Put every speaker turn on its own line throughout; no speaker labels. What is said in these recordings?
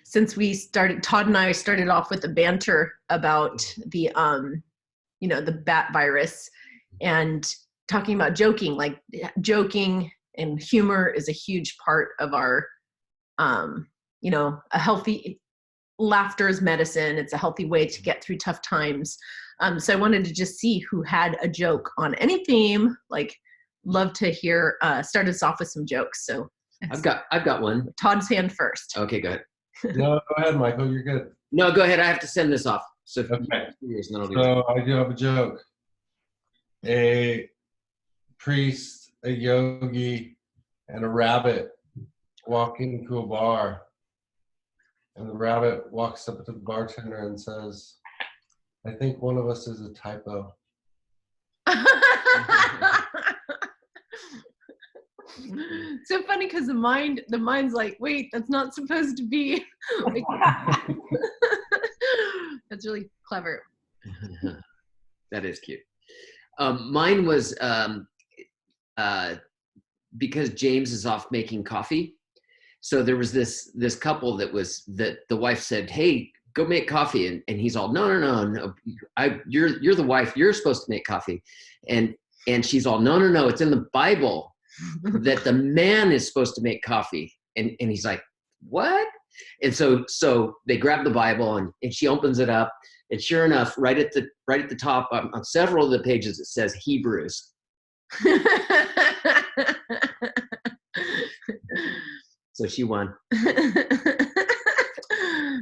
since Todd and I started off with a banter about the, the bat virus and talking about joking, like joking and humor is a huge part of our, a healthy laughter is medicine. It's a healthy way to get through tough times. So I wanted to just see who had a joke on any theme. Like, love to hear, start us off with some jokes. So
I've got one.
Todd's hand first.
Okay, go ahead.
No, go ahead, Michael. You're good.
No, go ahead. I have to send this off. So,
okay. So I do have a joke. A priest, a yogi, and a rabbit walk into a bar. And the rabbit walks up to the bartender and says, I think one of us is a typo.
So funny because the mind's like, wait, that's not supposed to be. That's really clever.
That is cute. Mine was because James is off making coffee. So there was this couple that the wife said, hey, go make coffee. And he's all, no. You're the wife. You're supposed to make coffee. And she's all, no. It's in the Bible that the man is supposed to make coffee. And he's like, what? And so they grab the Bible and she opens it up. And sure enough, right at the top on several of the pages, it says Hebrews. So she won.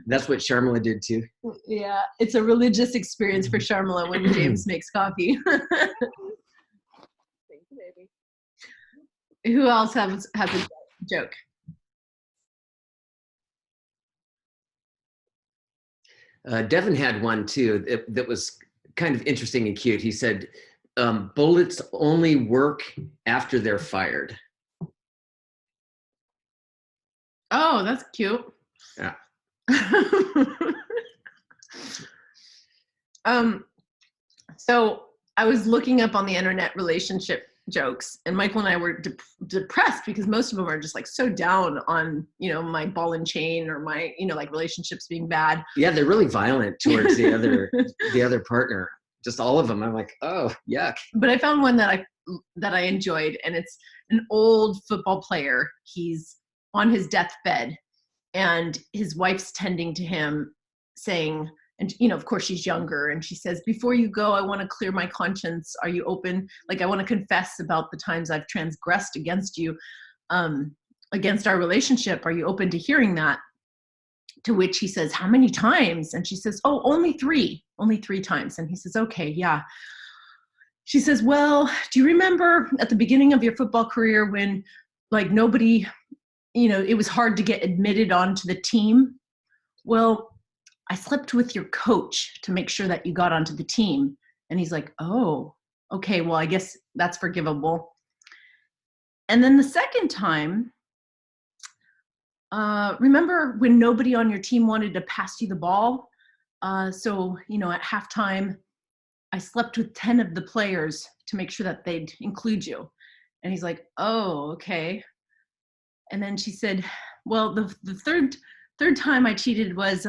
That's what Sharmila did too.
Yeah, it's a religious experience for Sharmila when James makes coffee. Thank you, baby. Who else has a joke?
Devin had one too that was kind of interesting and cute. He said, bullets only work after they're fired.
Oh, that's cute.
Yeah.
So I was looking up on the internet relationship jokes, and Michael and I were depressed because most of them are just like so down on, my ball and chain or my, like relationships being bad.
Yeah, they're really violent towards the other partner. Just all of them. I'm like, oh, yuck.
But I found one that I enjoyed, and it's an old football player. He's on his deathbed, and his wife's tending to him, saying, and of course she's younger, and she says, before you go, I want to clear my conscience. Are you open? Like, I want to confess about the times I've transgressed against you, against our relationship. Are you open to hearing that? To which he says, how many times? And she says, oh, only three times. And he says, okay, yeah. She says, well, do you remember at the beginning of your football career when like nobody, it was hard to get admitted onto the team? Well, I slept with your coach to make sure that you got onto the team. And he's like, oh, okay, well, I guess that's forgivable. And then the second time, remember when nobody on your team wanted to pass you the ball? So, at halftime, I slept with 10 of the players to make sure that they'd include you. And he's like, oh, okay. And then she said, well, the third time I cheated was,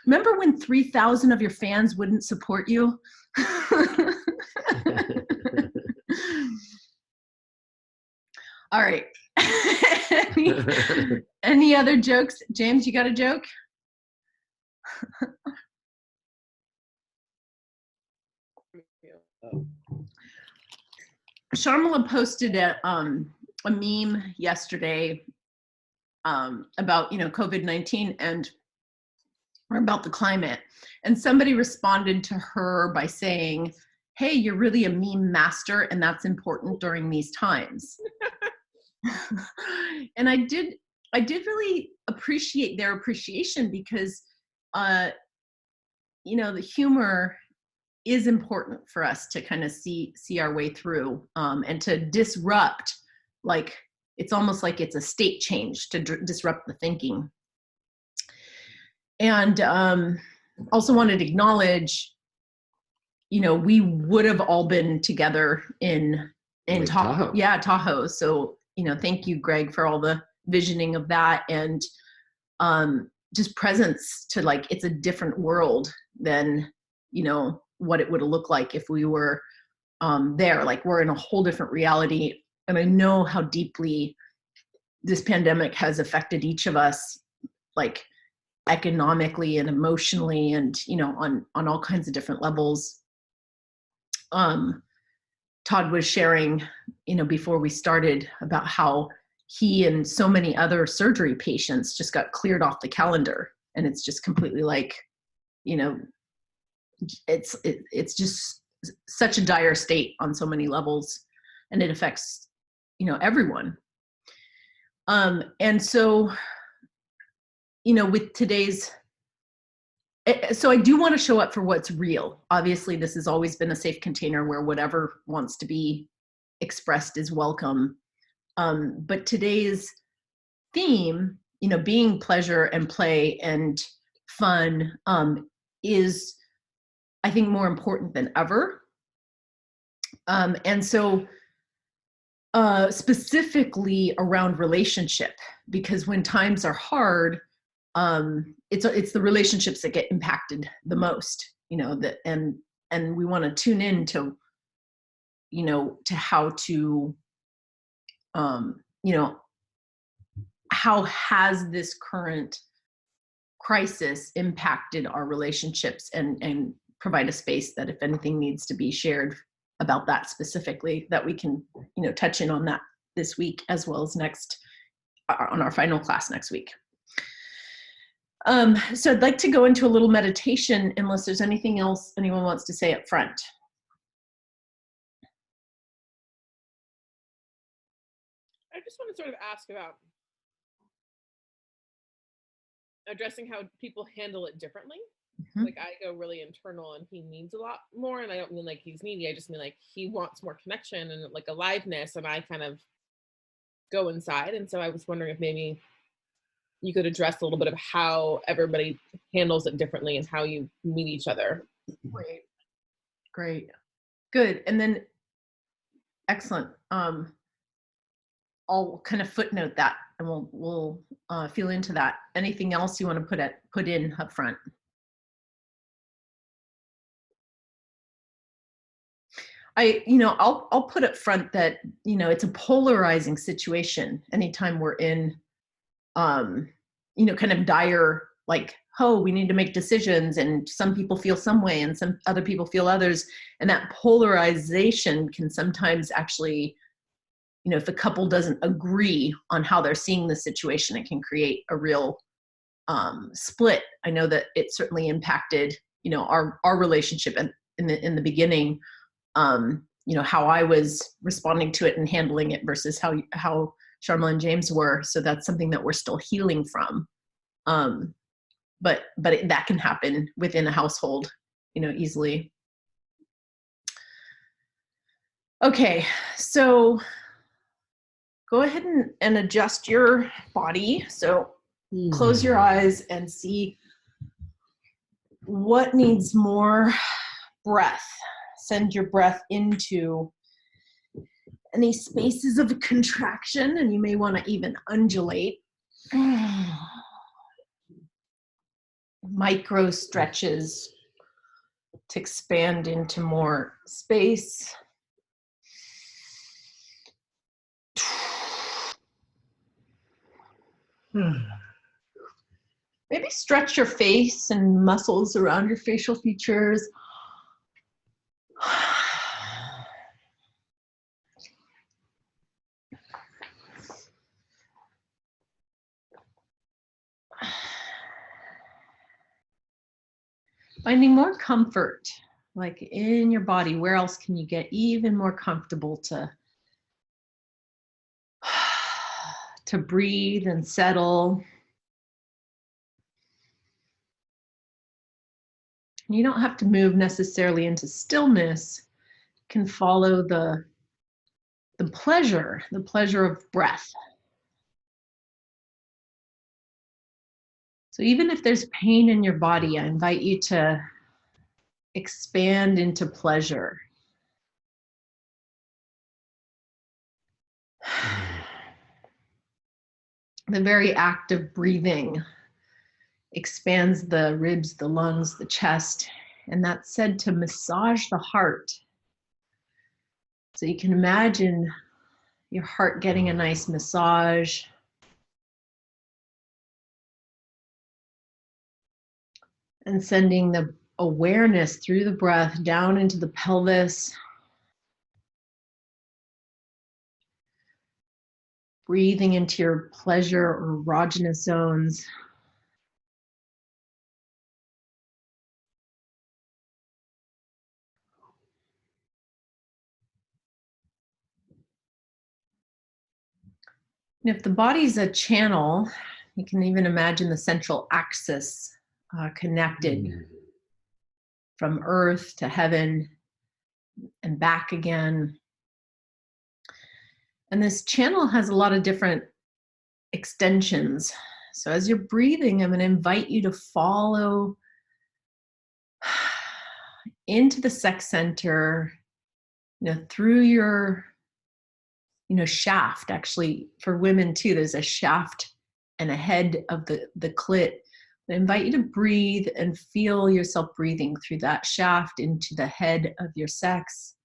remember when 3,000 of your fans wouldn't support you? All right. Any other jokes? James, you got a joke? Sharmila posted a meme yesterday about COVID-19 or about the climate, and somebody responded to her by saying, hey, you're really a meme master, and that's important during these times. And I did really appreciate their appreciation because the humor is important for us to kind of see our way through, and to disrupt, like it's almost like it's a state change to disrupt the thinking. And also wanted to acknowledge, we would have all been together in Tahoe. Yeah, Tahoe. So, thank you, Greg, for all the visioning of that. And just presence to like, it's a different world than, you know, what it would have looked like if we were there. Like we're in a whole different reality. And I know how deeply this pandemic has affected each of us, like economically and emotionally, and, you know, on all kinds of different levels. Todd was sharing, you know, before we started about how he and so many other surgery patients just got cleared off the calendar. And it's just completely like, you know, it's just such a dire state on so many levels, and it affects, you know, everyone. And so, you know, with today's, so I do want to show up for what's real. Obviously, this has always been a safe container where whatever wants to be expressed is welcome. But today's theme, you know, being pleasure and play and fun, is, I think, more important than ever. And so specifically around relationship, because when times are hard, it's the relationships that get impacted the most, you know, that, and we want to tune in to, you know, to how to, you know, how has this current crisis impacted our relationships, and provide a space that if anything needs to be shared about that specifically, that we can, you know, touch in on that this week, as well as next, on our final class next week. So I'd like to go into a little meditation, unless there's anything else anyone wants to say up front.
I just want to sort of ask about addressing how people handle it differently. Mm-hmm. Like I go really internal, and he needs a lot more, and I don't mean like he's needy, I just mean like he wants more connection and like aliveness, and I kind of go inside. And so I was wondering if maybe you could address a little bit of how everybody handles it differently and how you meet each other.
Great, good. And then excellent. I'll kind of footnote that, and we'll feel into that. Anything else you want to put in up front? I'll put up front that, you know, it's a polarizing situation anytime we're in, you know, kind of dire, like, oh, we need to make decisions, and some people feel some way and some other people feel others. And that polarization can sometimes actually, you know, if the couple doesn't agree on how they're seeing the situation, it can create a real split. I know that it certainly impacted, you know, our relationship in the beginning. You know, how I was responding to it and handling it versus how Sharma and James were. So that's something that we're still healing from. But that can happen within a household, you know, easily. Okay, so go ahead and adjust your body. So close your eyes and see what needs more breath. Send your breath into any spaces of contraction, and you may want to even undulate. Micro stretches to expand into more space. Maybe stretch your face and muscles around your facial features. Finding more comfort, like in your body. Where else can you get even more comfortable to breathe and settle? You don't have to move necessarily into stillness. You can follow the pleasure of breath. So even if there's pain in your body, I invite you to expand into pleasure. The very act of breathing expands the ribs, the lungs, the chest, and that's said to massage the heart. So you can imagine your heart getting a nice massage. And sending the awareness through the breath down into the pelvis. Breathing into your pleasure or erogenous zones. And if the body's a channel, you can even imagine the central axis connected from earth to heaven and back again. And this channel has a lot of different extensions. So as you're breathing, I'm going to invite you to follow into the sex center, through your, shaft. Actually, for women too, there's a shaft and a head of the clit. I invite you to breathe and feel yourself breathing through that shaft into the head of your sex.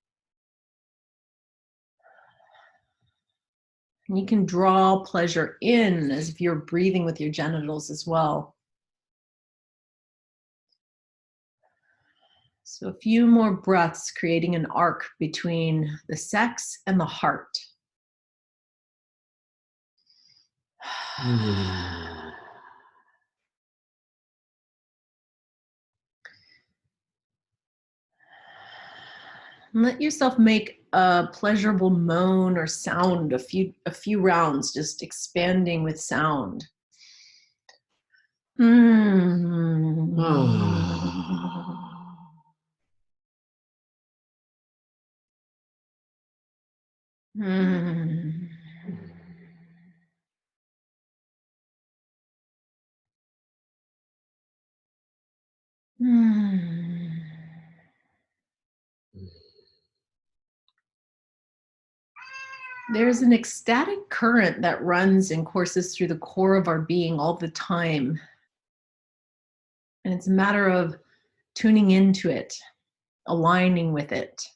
And you can draw pleasure in as if you're breathing with your genitals as well. So a few more breaths, creating an arc between the sex and the heart. And let yourself make a pleasurable moan or sound a few rounds, just expanding with sound. There's an ecstatic current that runs and courses through the core of our being all the time. And it's a matter of tuning into it, aligning with it.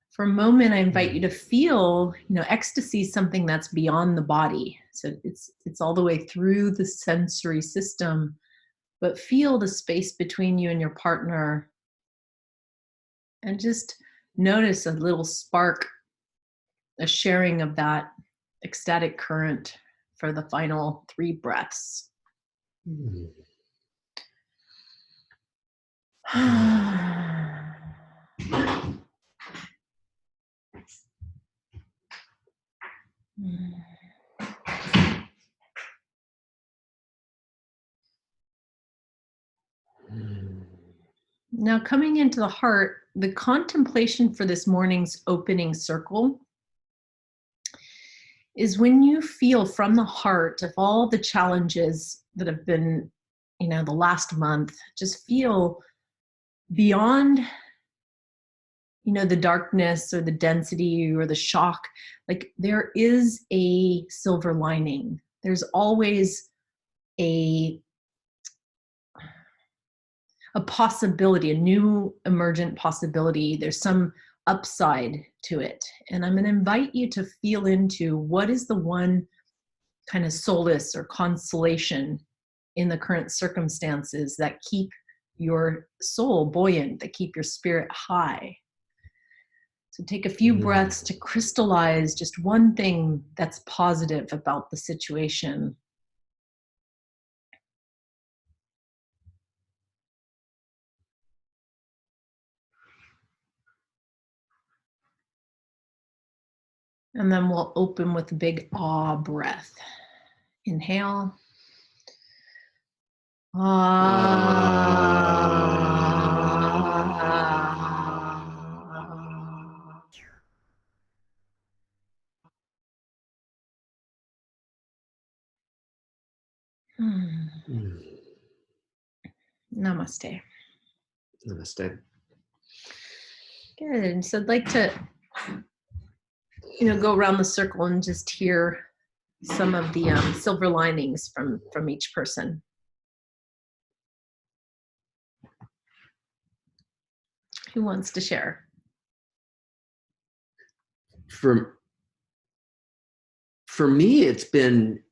For a moment, I invite you to feel, ecstasy is something that's beyond the body. So it's all the way through the sensory system, but feel the space between you and your partner. And just notice a little spark, a sharing of that ecstatic current for the final 3 breaths. Now, coming into the heart, the contemplation for this morning's opening circle is when you feel from the heart of all the challenges that have been, the last month, just feel beyond, the darkness or the density or the shock. Like there is a silver lining. There's always a possibility, a new emergent possibility. There's some upside to it. And I'm going to invite you to feel into what is the one kind of solace or consolation in the current circumstances that keep your soul buoyant, that keep your spirit high. So take a few breaths to crystallize just one thing that's positive about the situation. And then we'll open with a big ah breath. Inhale. Namaste.
Namaste.
Good. So I'd like to, go around the circle and just hear some of the silver linings from each person. Who wants to share?
For me, it's been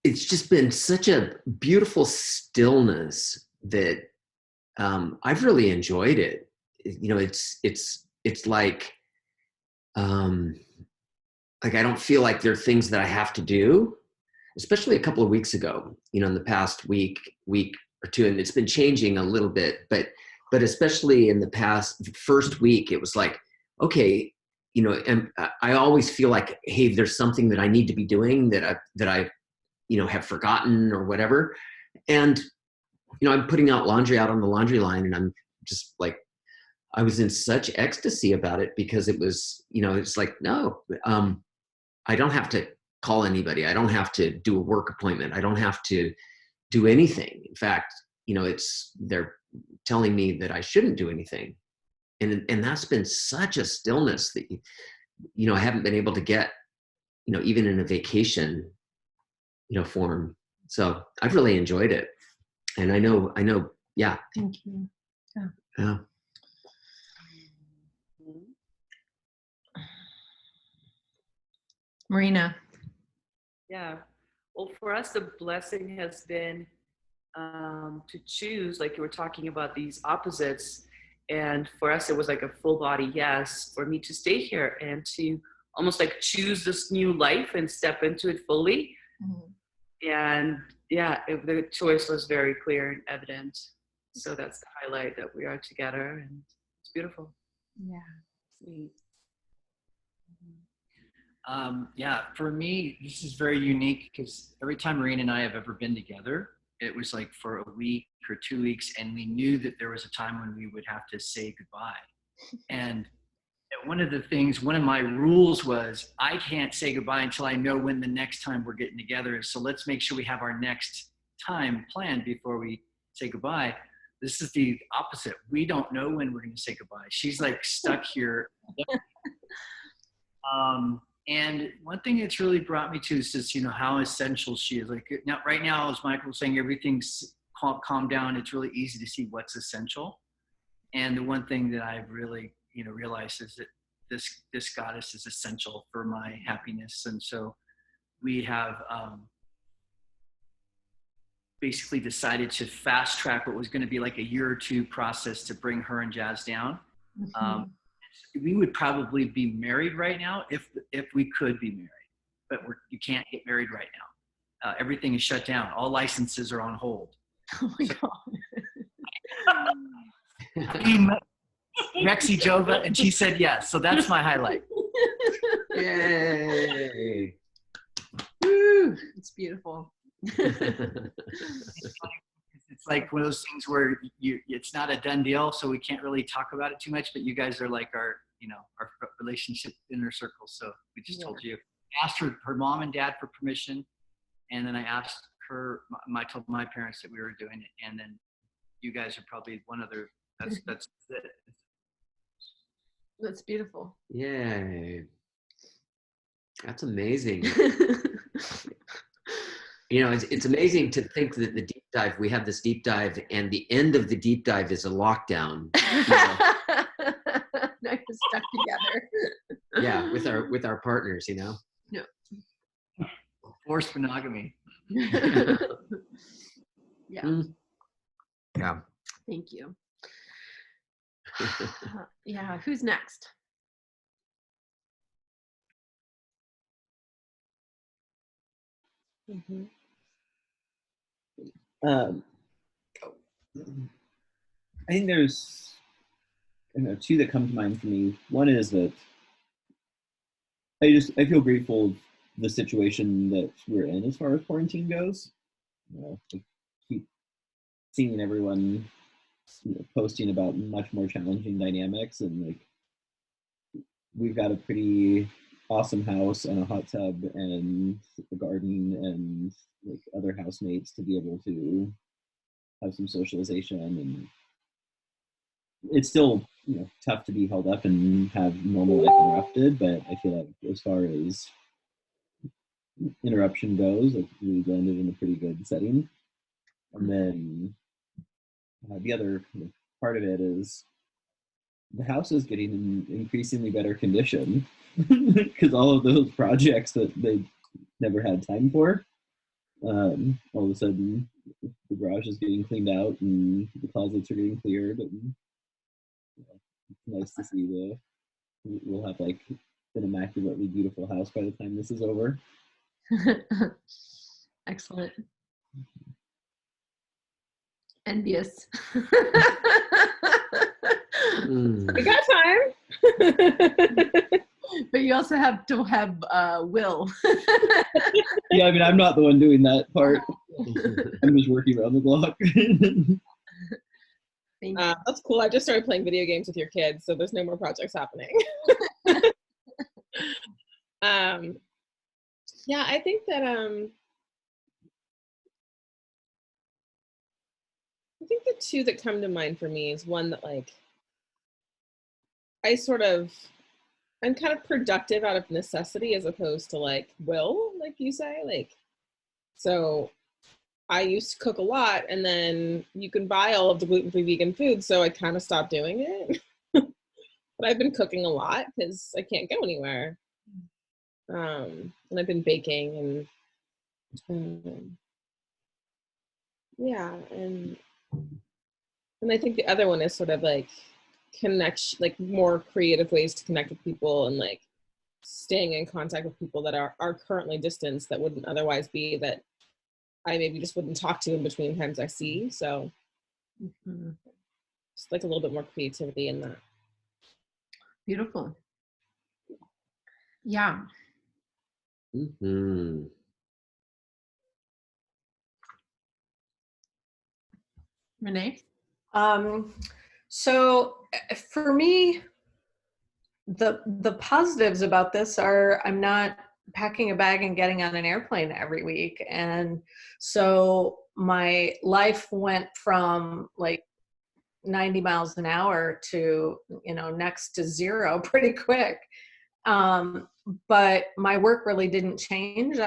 it's just been such a beautiful stillness that I've really enjoyed it. You know, it's like I don't feel like there are things that I have to do, especially a couple of weeks ago, you know, in the past week or two, and it's been changing a little bit, but especially in the past first week, it was like, okay, you know, and I always feel like, hey, there's something that I need to be doing that I, you know, have forgotten or whatever. And, you know, I'm putting out laundry out on the laundry line, and I'm just like, I was in such ecstasy about it because it was, you know, it's like, no, I don't have to call anybody. I don't have to do a work appointment. I don't have to do anything. In fact, you know, they're telling me that I shouldn't do anything. And that's been such a stillness that, you know, I haven't been able to get, you know, even in a vacation, you know, form. So I've really enjoyed it. And I know, yeah.
Thank you. Yeah.
Yeah.
Marina.
Yeah. Well, for us, the blessing has been to choose, like you were talking about these opposites. And for us, it was like a full body yes for me to stay here and to almost like choose this new life and step into it fully. Mm-hmm. And yeah, the choice was very clear and evident. So that's the highlight, that we are together, and it's beautiful.
Yeah.
Sweet.
Yeah, for me, this is very unique because every time Marina and I have ever been together, it was like for a week or 2 weeks, and we knew that there was a time when we would have to say goodbye. And one of my rules was I can't say goodbye until I know when the next time we're getting together is. So let's make sure we have our next time planned before we say goodbye. This is the opposite. We don't know when we're going to say goodbye. She's like stuck here. And one thing that's really brought me to is just, you know, how essential she is. Like now, right now, as Michael was saying, everything's calmed down. It's really easy to see what's essential. And the one thing that I've really, you know, realized is that this goddess is essential for my happiness. And so we have basically decided to fast track what was going to be like a year or two process to bring her and Jazz down. Mm-hmm. We would probably be married right now if we could be married, but you can't get married right now. Everything is shut down. All licenses are on hold.
Oh my God.
Rexy Jova, and she said yes. So that's my highlight.
Yay.
Woo. It's beautiful.
It's like one of those things where it's not a done deal, so we can't really talk about it too much, but you guys are like our relationship inner circle. So we just told you. I asked her mom and dad for permission, and then I asked her, I told my parents that we were doing it, and then you guys are probably one other. That's it.
That's beautiful.
Yay. That's amazing. You know, it's amazing to think that the deep dive, we have this deep dive, and the end of the deep dive is a lockdown. You know?
Now you're stuck together.
Yeah, with our partners, you know.
Yeah.
Forced monogamy.
Yeah.
Yeah.
Thank you. Yeah. Who's next?
Mm-hmm.
I think there's two that come to mind for me. One is that I feel grateful of the situation that we're in as far as quarantine goes. I keep seeing everyone posting about much more challenging dynamics, and like we've got a pretty awesome house and a hot tub and a garden and like other housemates to be able to have some socialization, and it's still tough to be held up and have normal life interrupted. But I feel like as far as interruption goes, like we landed in a pretty good setting. And then the other part of it is the house is getting in increasingly better condition because all of those projects that they never had time for, all of a sudden the garage is getting cleaned out and the closets are getting cleared, and it's nice to see we'll have like an immaculately beautiful house by the time this is over.
Excellent. Envious.
We got time.
But you also have to have will.
Yeah, I mean, I'm not the one doing that part. I'm just working around the block.
Thank you.
That's cool. I just started playing video games with your kids, so there's no more projects happening. Yeah, I think that I think the two that come to mind for me is one that like I'm kind of productive out of necessity as opposed to like will, like you say, like, so I used to cook a lot and then you can buy all of the gluten-free vegan food. So I kind of stopped doing it, but I've been cooking a lot because I can't go anywhere. And I've been baking and yeah. And I think the other one is sort of like connection, like more creative ways to connect with people and like staying in contact with people that are currently distanced that wouldn't otherwise be, that I maybe just wouldn't talk to in between times I see. So just like a little bit more creativity in that.
Beautiful. Yeah.
Mm-hmm.
Renee?
So for me, the positives about this are I'm not packing a bag and getting on an airplane every week. And so my life went from like 90 miles an hour to, next to zero pretty quick. But my work really didn't change.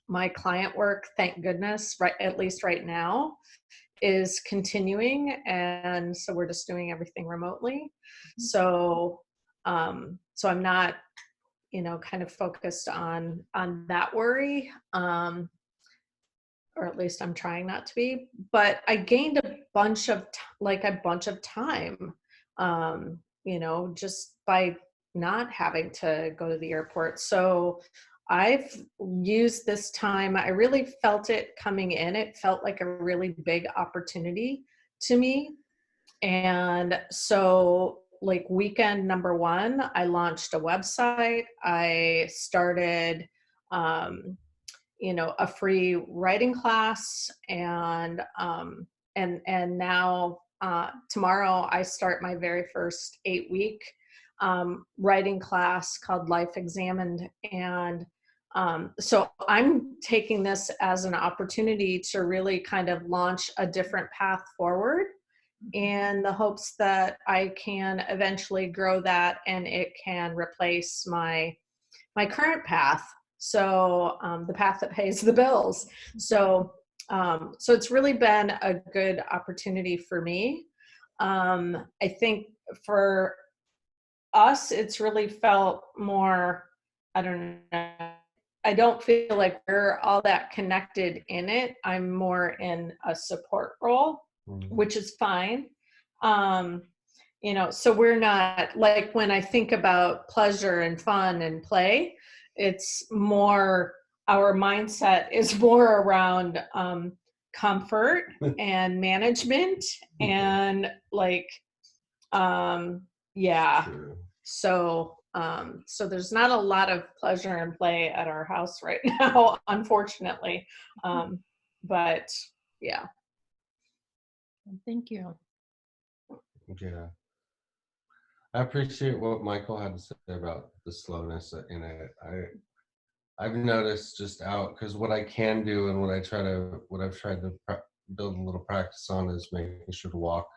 My client work, thank goodness, right, at least right now, is continuing, and so we're just doing everything remotely. So I'm not kind of focused on that worry, or at least I'm trying not to be. But I gained a bunch of time, just by not having to go to the airport. So I've used this time. I really felt it coming in. It felt like a really big opportunity to me. And so like weekend number one, I launched a website. I started, a free writing class, and now tomorrow I start my very first 8-week writing class called Life Examined. And so I'm taking this as an opportunity to really kind of launch a different path forward, in the hopes that I can eventually grow that and it can replace my current path. So the path that pays the bills. So it's really been a good opportunity for me. I think for us, it's really felt more, I don't know, I don't feel like we're all that connected in it. I'm more in a support role, which is fine. So we're not, like, when I think about pleasure and fun and play, it's more, our mindset is more around comfort and management and like, yeah.
True.
So there's not a lot of pleasure and play at our house right now, unfortunately. But yeah.
Thank you.
Yeah. I appreciate what Michael had to say about the slowness in it. I've noticed just out, because what I can do and what I've tried to build a little practice on is making sure to walk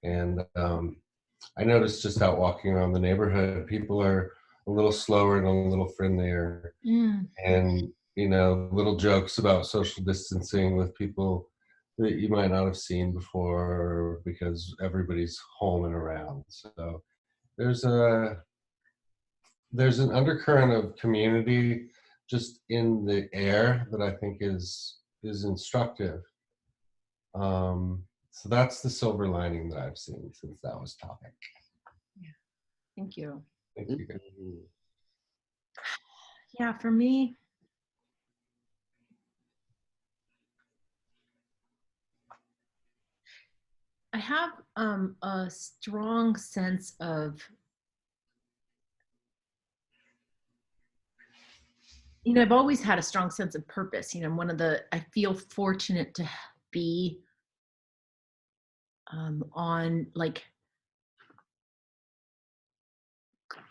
And I noticed just out walking around the neighborhood, people are a little slower and a little friendlier. And, you know, little jokes about social distancing with people that you might not have seen before because everybody's home and around. So there's an undercurrent of community just in the air that I think is instructive. So that's the silver lining that I've seen since that was topic.
Yeah. Thank you.
Thank you.
Yeah, for me, I have a strong sense of, you know, I've always had a strong sense of purpose. You know, I feel fortunate to be on like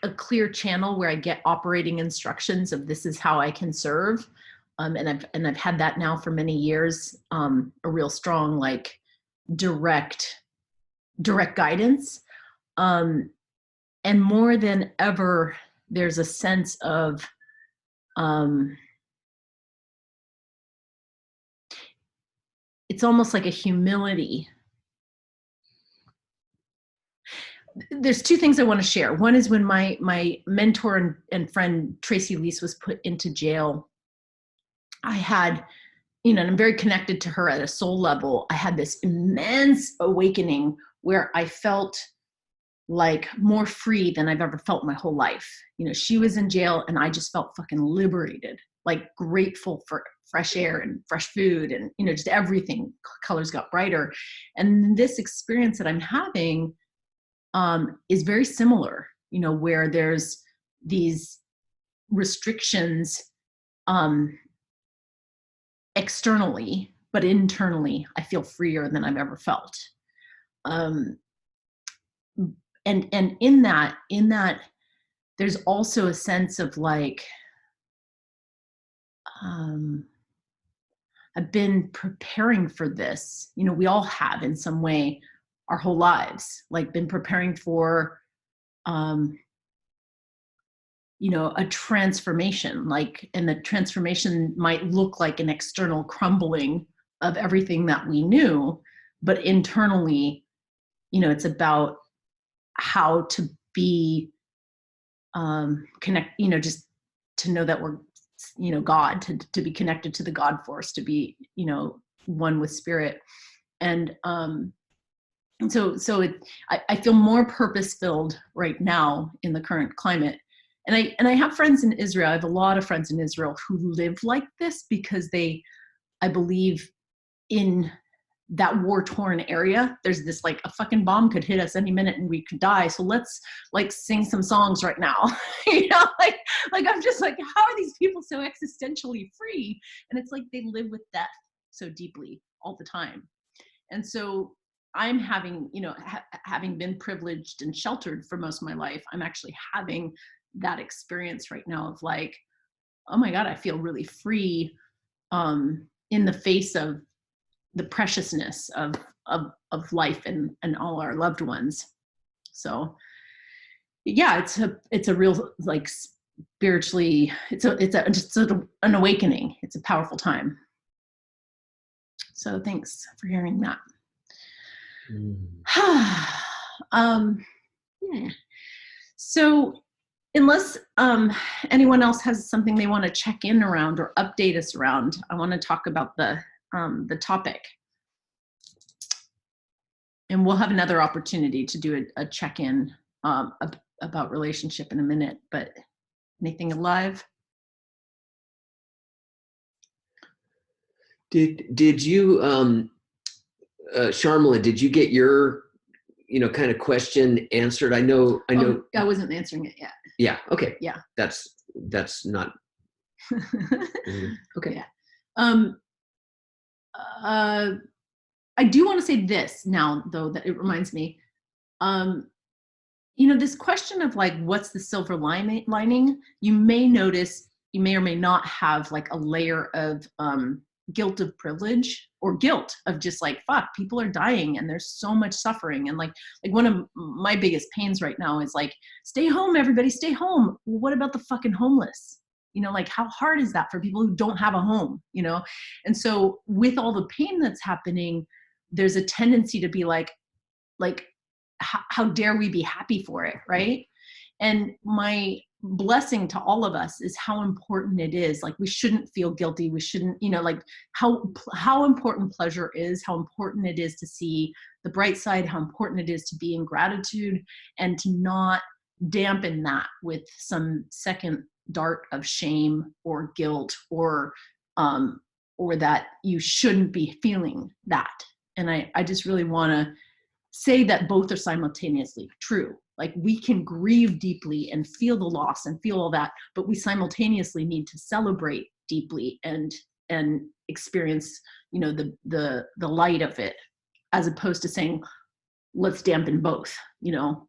a clear channel where I get operating instructions of this is how I can serve. And I've had that now for many years, a real strong, like direct guidance. And more than ever, there's a sense of, it's almost like a humility. There's two things I want to share. One is when my mentor and friend Tracy Lease was put into jail, I had, you know, and I'm very connected to her at a soul level. I had this immense awakening where I felt like more free than I've ever felt my whole life. You know, she was in jail and I just felt fucking liberated, like grateful for fresh air and fresh food and, you know, just everything. Colors got brighter. And this experience that I'm having is very similar, you know, where there's these restrictions externally, but internally, I feel freer than I've ever felt. And in that, there's also a sense of like, I've been preparing for this. You know, we all have in some way our whole lives, like been preparing for, you know, a transformation, like, and the transformation might look like an external crumbling of everything that we knew, but internally, you know, it's about how to be connect, you know, just to know that we're, you know, God, to be connected to the God force, to be, you know, one with spirit. And so I feel more purpose filled right now in the current climate. And I have friends in Israel. I have a lot of friends in Israel who live like this because I believe in that war-torn area. There's this like a fucking bomb could hit us any minute and we could die. So let's like sing some songs right now. You know, like I'm just like, how are these people so existentially free? And it's like they live with death so deeply all the time. And so I'm having, you know, having been privileged and sheltered for most of my life, I'm actually having that experience right now of like, oh my God, I feel really free in the face of the preciousness of life and all our loved ones. So yeah, it's a real, like, spiritually, it's just sort of an awakening. It's a powerful time. So thanks for hearing that. Yeah. So unless anyone else has something they want to check in around or update us around, I want to talk about the topic. And we'll have another opportunity to do a check-in about relationship in a minute, but anything alive?
Did you, Sharmila, did you get your, you know, kind of question answered? I know.
Oh, I wasn't answering it yet.
Yeah. Okay.
Yeah.
That's not. Okay.
Yeah. I do want to say this now, though, that it reminds me, you know, this question of like, what's the silver lining? You may notice, you may or may not have like a layer of guilt of privilege or guilt of just like, fuck, people are dying and there's so much suffering. And like one of my biggest pains right now is like, stay home, everybody, stay home. Well, what about the fucking homeless? You know, like how hard is that for people who don't have a home, you know? And so with all the pain that's happening, there's a tendency to be like, how dare we be happy for it, right? And my blessing to all of us is how important it is. Like, we shouldn't feel guilty. We shouldn't, you know, like how important pleasure is, how important it is to see the bright side, how important it is to be in gratitude, and to not dampen that with some second dart of shame or guilt or that you shouldn't be feeling that. And I just really want to say that both are simultaneously true. Like, we can grieve deeply and feel the loss and feel all that, but we simultaneously need to celebrate deeply and experience, you know, the light of it, as opposed to saying, let's dampen both, you know.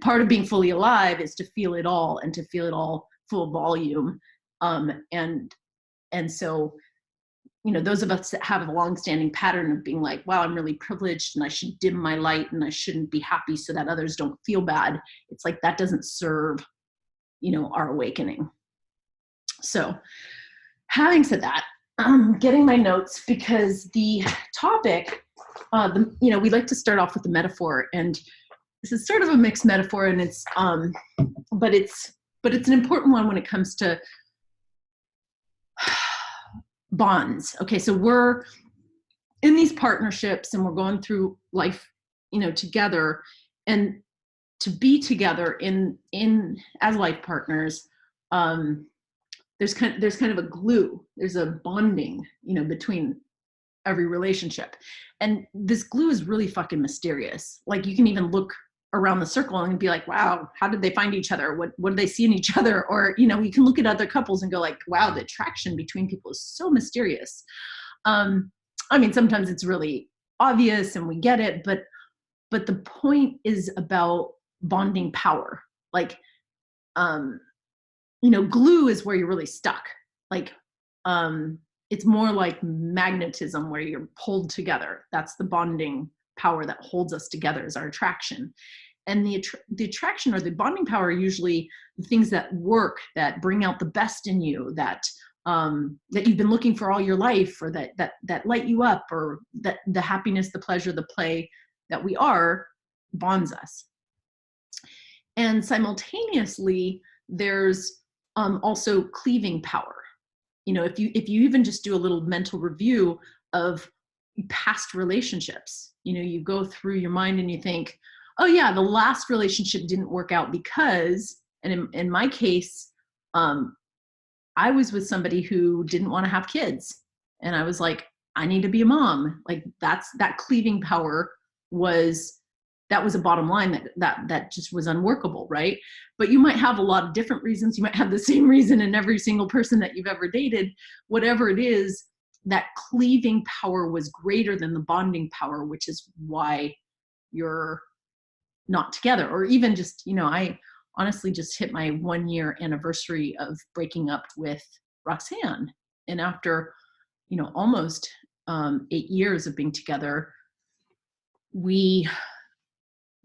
Part of being fully alive is to feel it all and to feel it all full volume. And so, you know, those of us that have a longstanding pattern of being like, wow, I'm really privileged and I should dim my light and I shouldn't be happy so that others don't feel bad. It's like, that doesn't serve, you know, our awakening. So having said that, I'm getting my notes because the topic, you know, we like to start off with the metaphor, and this is sort of a mixed metaphor, and it's, but it's an important one when it comes to bonds. Okay, so we're in these partnerships and we're going through life, you know, together, and to be together in as life partners, there's kind of a glue, there's a bonding, you know, between every relationship. And this glue is really fucking mysterious. Like, you can even look around the circle and be like, wow, how did they find each other? What do they see in each other? Or, you know, you can look at other couples and go like, wow, the attraction between people is so mysterious. I mean, sometimes it's really obvious and we get it, but the point is about bonding power. Like, you know, glue is where you're really stuck. Like, it's more like magnetism where you're pulled together. That's the bonding power that holds us together, is our attraction. And the attraction or the bonding power are usually the things that work, that bring out the best in you, that you've been looking for all your life, or that light you up, or that the happiness, the pleasure, the play that we are bonds us. And simultaneously, there's also cleaving power. You know, if you even just do a little mental review of past relationships, you know, you go through your mind and you think, oh yeah, the last relationship didn't work out because, and in my case, I was with somebody who didn't want to have kids. And I was like, I need to be a mom. Like, that cleaving power was a bottom line that just was unworkable, right? But you might have a lot of different reasons. You might have the same reason in every single person that you've ever dated. Whatever it is, that cleaving power was greater than the bonding power, which is why you're not together. Or even just, you know, I honestly just hit my 1-year anniversary of breaking up with Roxanne. And after, you know, almost 8 years of being together, we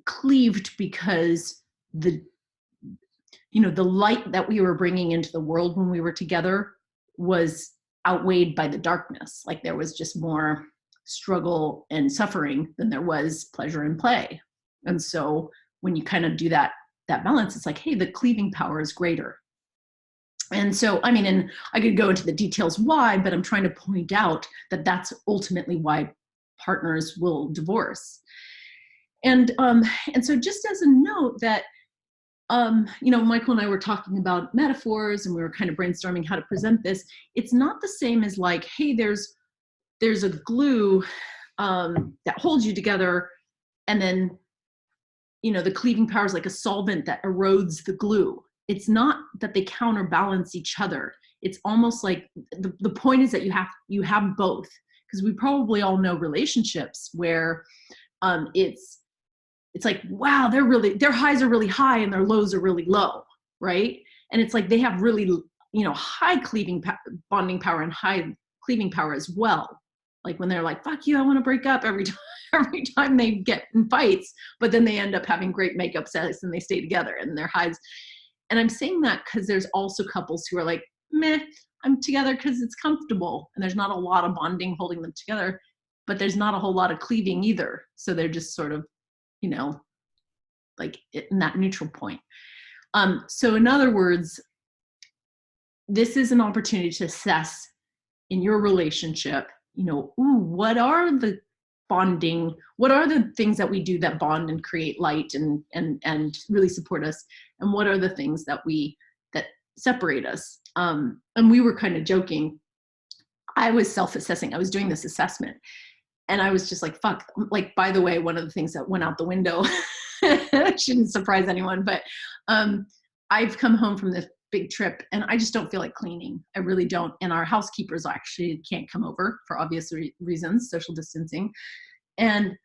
cleaved because the light that we were bringing into the world when we were together was outweighed by the darkness. Like, there was just more struggle and suffering than there was pleasure and play. And so when you kind of do that balance, it's like, hey, the cleaving power is greater. And so, I mean, and I could go into the details why, but I'm trying to point out that that's ultimately why partners will divorce. And so just as a note that, you know, Michael and I were talking about metaphors and we were kind of brainstorming how to present this. It's not the same as like, hey, there's a glue that holds you together, and then, you know, the cleaving power is like a solvent that erodes the glue. It's not that they counterbalance each other. It's almost like the point is that you have both, because we probably all know relationships where it's like, wow, their highs are really high and their lows are really low, right? And it's like they have really, you know, high bonding power and high cleaving power as well. Like when they're like, fuck you, I want to break up every time they get in fights, but then they end up having great makeup sex and they stay together and their hides. And I'm saying that because there's also couples who are like, meh, I'm together because it's comfortable. And there's not a lot of bonding holding them together, but there's not a whole lot of cleaving either. So they're just sort of, you know, like in that neutral point. So in other words, this is an opportunity to assess in your relationship, you know, what are the bonding, what are the things that we do that bond and create light and really support us, and what are the things that separate us. And we were kind of joking. I was self-assessing. I was doing this assessment and I was just like, fuck, like, by the way, one of the things that went out the window, shouldn't surprise anyone, but I've come home from this big trip and I just don't feel like cleaning. I really don't. And our housekeepers actually can't come over for obvious reasons, social distancing. And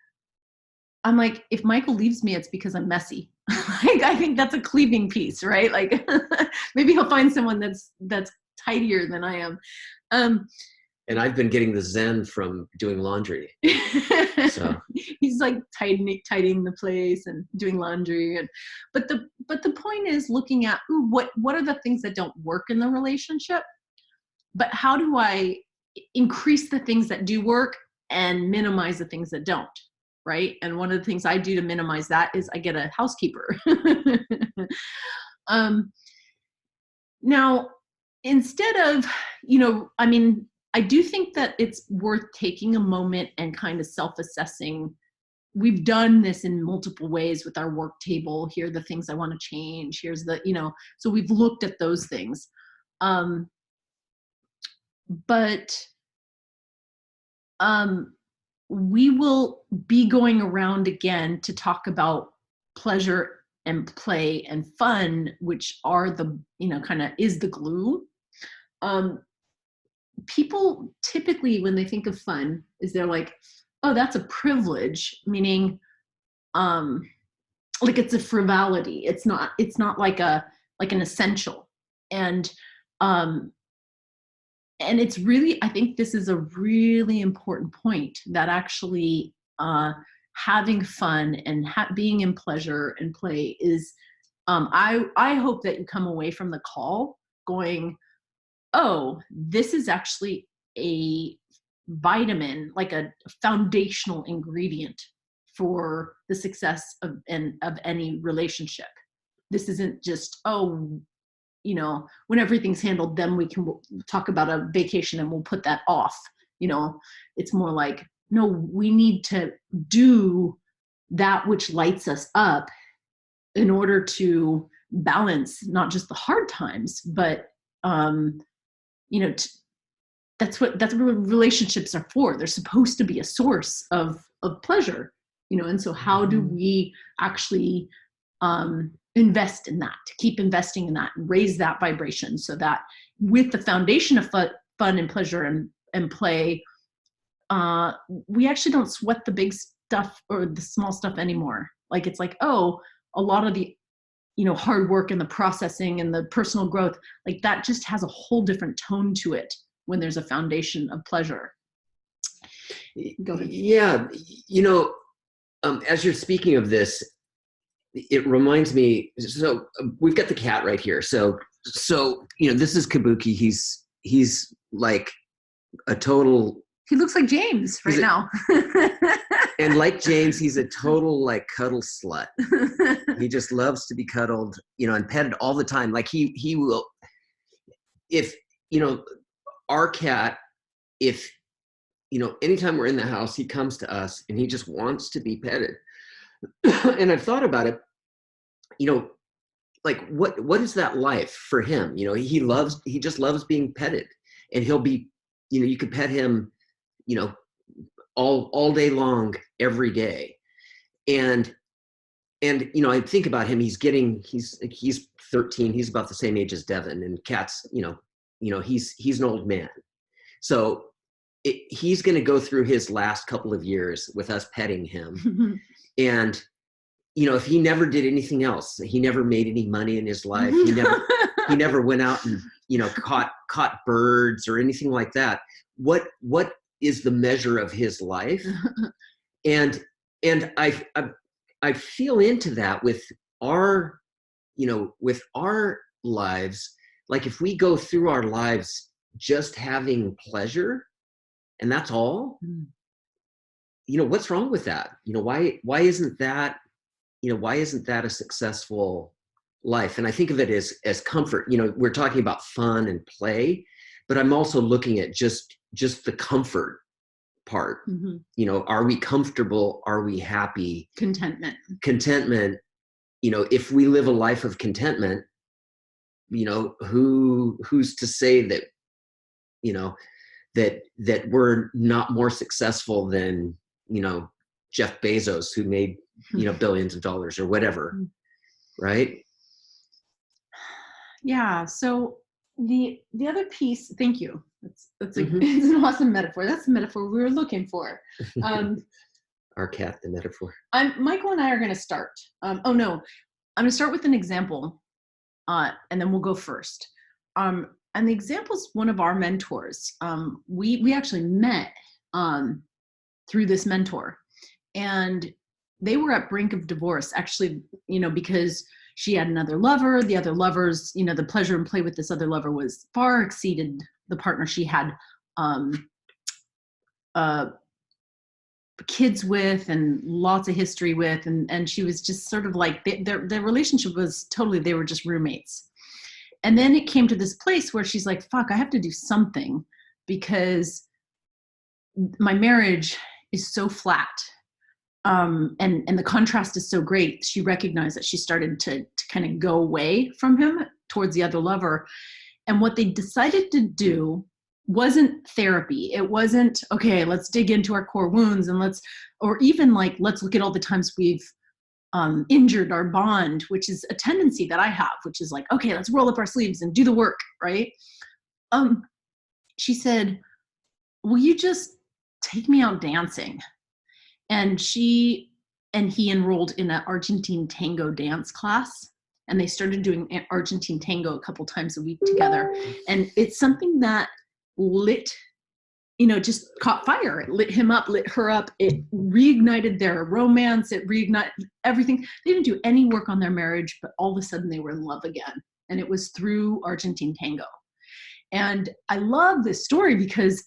I'm like, if Michael leaves me, it's because I'm messy. Like, I think that's a cleaving piece, right? Like maybe he'll find someone that's tidier than I am.
And I've been getting the zen from doing laundry. So
he's like tidying the place and doing laundry. But the point is looking at what are the things that don't work in the relationship, but how do I increase the things that do work and minimize the things that don't, right? And one of the things I do to minimize that is I get a housekeeper. Now, instead of, you know, I mean, I do think that it's worth taking a moment and kind of self-assessing. We've done this in multiple ways with our work table. Here are the things I want to change. Here's the, you know, so we've looked at those things. But we will be going around again to talk about pleasure and play and fun, which are the, you know, kind of is the glue. People typically, when they think of fun, is they're like, oh, that's a privilege, meaning like it's a frivolity. It's not like an essential. And it's really, I think this is a really important point, that actually having fun and being in pleasure and play is, I hope that you come away from the call going, oh, this is actually a vitamin, like a foundational ingredient for the success of any relationship. This isn't just, oh, you know, when everything's handled, then we can talk about a vacation and we'll put that off. You know, it's more like, no, we need to do that which lights us up in order to balance not just the hard times, but you know, that's what relationships are for. They're supposed to be a source of pleasure, you know. And so how do we actually invest in that, to keep investing in that and raise that vibration, so that with the foundation of fun and pleasure and play, we actually don't sweat the big stuff or the small stuff anymore. Like, it's like, oh, a lot of the, you know, hard work and the processing and the personal growth, like that just has a whole different tone to it when there's a foundation of pleasure. Go ahead.
Yeah, you know, as you're speaking of this, it reminds me, so we've got the cat right here. So, you know, this is Kabuki. He's like a total.
He looks like James right now.
And like James, he's a total like cuddle slut. He just loves to be cuddled, you know, and petted all the time. Like he will, if, you know, our cat, if, you know, anytime we're in the house, he comes to us and he just wants to be petted. And I've thought about it, you know, like what is that life for him? You know, he just loves being petted, and he'll be, you know, you could pet him, you know, all day long, every day. And you know, I think about him, he's 13, he's about the same age as Devin, and Cat's, you know, he's an old man. So he's going to go through his last couple of years with us petting him. And, you know, if he never did anything else, he never made any money in his life. He never went out and, you know, caught birds or anything like that. what is the measure of his life? and I feel into that with our, with our lives. Like if we go through our lives just having pleasure and that's all, what's wrong with that? Why isn't that, why isn't that a successful life? And I think of it as comfort. We're talking about fun and play, but I'm also looking at just the comfort part. Are we comfortable? Are we happy?
Contentment.
If we live a life of contentment, who's to say that, that we're not more successful than, Jeff Bezos, who made, billions of dollars or whatever. Right.
Yeah. So the other piece, thank you. It's an awesome metaphor. That's the metaphor we were looking for.
Our cat, the metaphor.
Michael and I are going to start. I'm going to start with an example, and then we'll go first. And the example is one of our mentors. We actually met through this mentor, and they were at brink of divorce, actually, because she had another lover. The other lovers, the pleasure and play with this other lover was far exceeded the partner she had kids with and lots of history with. And she was just sort of like, their relationship was totally, they were just roommates. And then it came to this place where she's like, fuck, I have to do something because my marriage is so flat. And the contrast is so great. She recognized that she started to kind of go away from him towards the other lover. And what they decided to do wasn't therapy. It wasn't, okay, let's dig into our core wounds and let's look at all the times we've injured our bond, which is a tendency that I have, which is like, okay, let's roll up our sleeves and do the work, right? She said, will you just take me out dancing? And he enrolled in an Argentine tango dance class, and they started doing Argentine tango a couple times a week together. And it's something that lit, just caught fire. It lit him up, lit her up. It reignited their romance. It reignited everything. They didn't do any work on their marriage, but all of a sudden they were in love again. And it was through Argentine tango. And I love this story because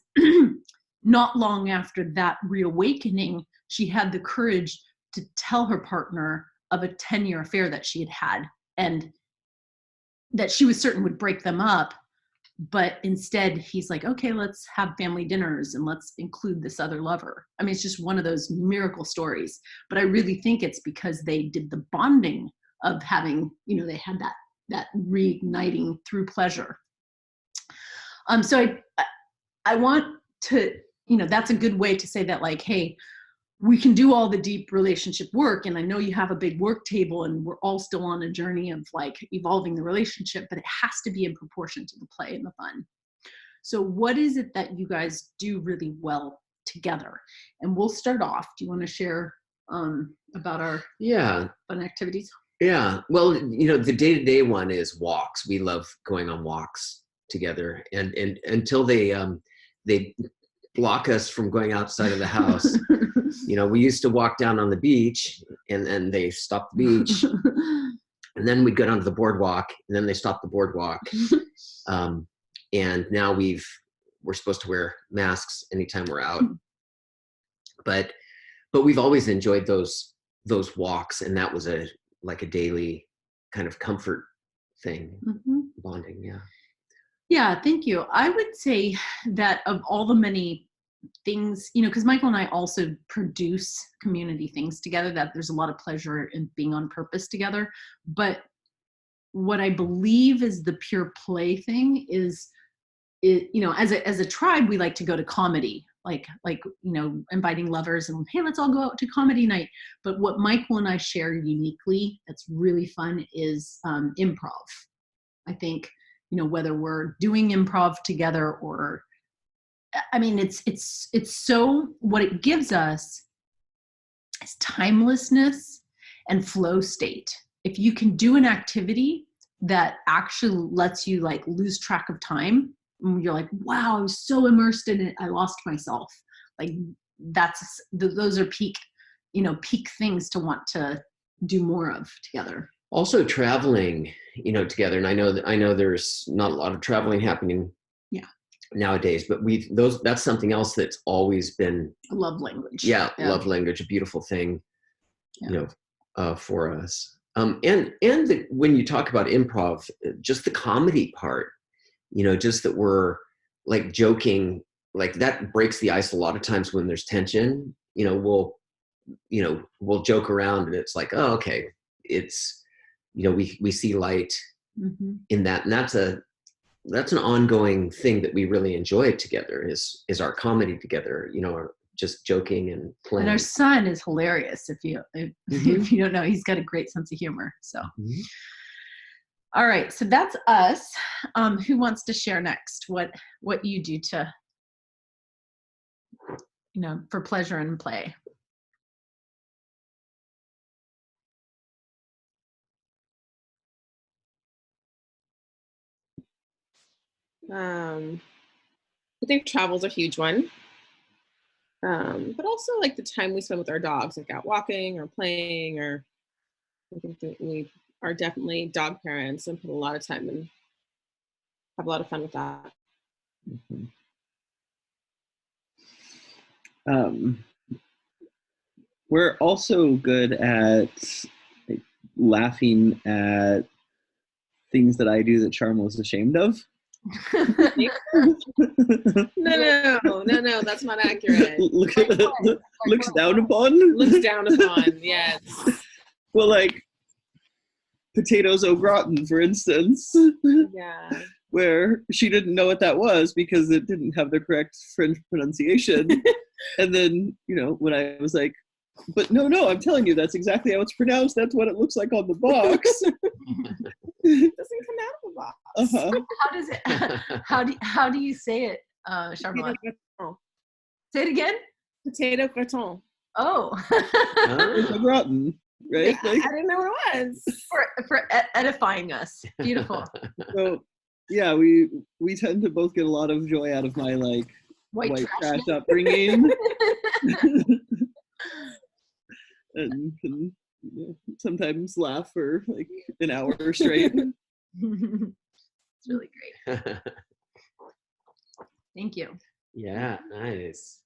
not long after that reawakening, she had the courage to tell her partner of a 10-year affair that she had had and that she was certain would break them up. But instead, he's like, okay, let's have family dinners and let's include this other lover. I mean, it's just one of those miracle stories. But I really think it's because they did the bonding of having, they had that reigniting through pleasure. So I want to, that's a good way to say that, like, hey, we can do all the deep relationship work. And I know you have a big work table and we're all still on a journey of like evolving the relationship, but it has to be in proportion to the play and the fun. So what is it that you guys do really well together? And we'll start off. Do you want to share about our fun activities?
Yeah. Well, the day-to-day one is walks. We love going on walks together. And until they block us from going outside of the house. We used to walk down on the beach and then they stopped the beach and then we'd go down to the boardwalk and then they stopped the boardwalk. And now we're supposed to wear masks anytime we're out. But we've always enjoyed those walks, and that was a daily kind of comfort thing, bonding. Yeah.
Yeah, thank you. I would say that of all the many things, because Michael and I also produce community things together, that there's a lot of pleasure in being on purpose together. But what I believe is the pure play thing is, as a tribe, we like to go to comedy, like inviting lovers and, hey, let's all go out to comedy night. But what Michael and I share uniquely that's really fun is improv. I think, whether we're doing improv together or, I mean, it's so, what it gives us is timelessness and flow state. If you can do an activity that actually lets you lose track of time, you're like, wow, I was so immersed in it, I lost myself. Like those are peak things to want to do more of together.
Also traveling, together. And I know there's not a lot of traveling happening nowadays, but that's something else that's always been
a love language.
Yeah. Love language, a beautiful thing, for us. When you talk about improv, just the comedy part, just that we're like joking, like that breaks the ice a lot of times when there's tension. We'll joke around and it's like, oh, okay, it's, we see light in that. And that's an ongoing thing that we really enjoy together is our comedy together, just joking and playing.
And our son is hilarious. If you don't know, he's got a great sense of humor. So, all right. So that's us. Who wants to share next? What you do to, for pleasure and play?
I think travel's a huge one. But also like the time we spend with our dogs, like out walking or playing, or I think that we are definitely dog parents and put a lot of time and have a lot of fun with that.
We're also good at like, laughing at things that I do that Charm was ashamed of.
No, that's not accurate.
Looks down upon?
Looks down upon, yes.
Well, like potatoes au gratin, for instance.
Yeah.
Where she didn't know what that was because it didn't have the correct French pronunciation. And then, when I was like, but no, I'm telling you, that's exactly how it's pronounced. That's what it looks like on the box.
It doesn't come out of the box.
How does it? How do you say it, Charlotte? Say it again.
Potato gratin.
Oh.
Au gratin, right?
Yeah, I didn't know what it was.
For edifying us. Beautiful.
So yeah, we tend to both get a lot of joy out of my like white trash upbringing. and sometimes laugh for like an hour straight.
It's really great. Thank you.
Yeah, nice.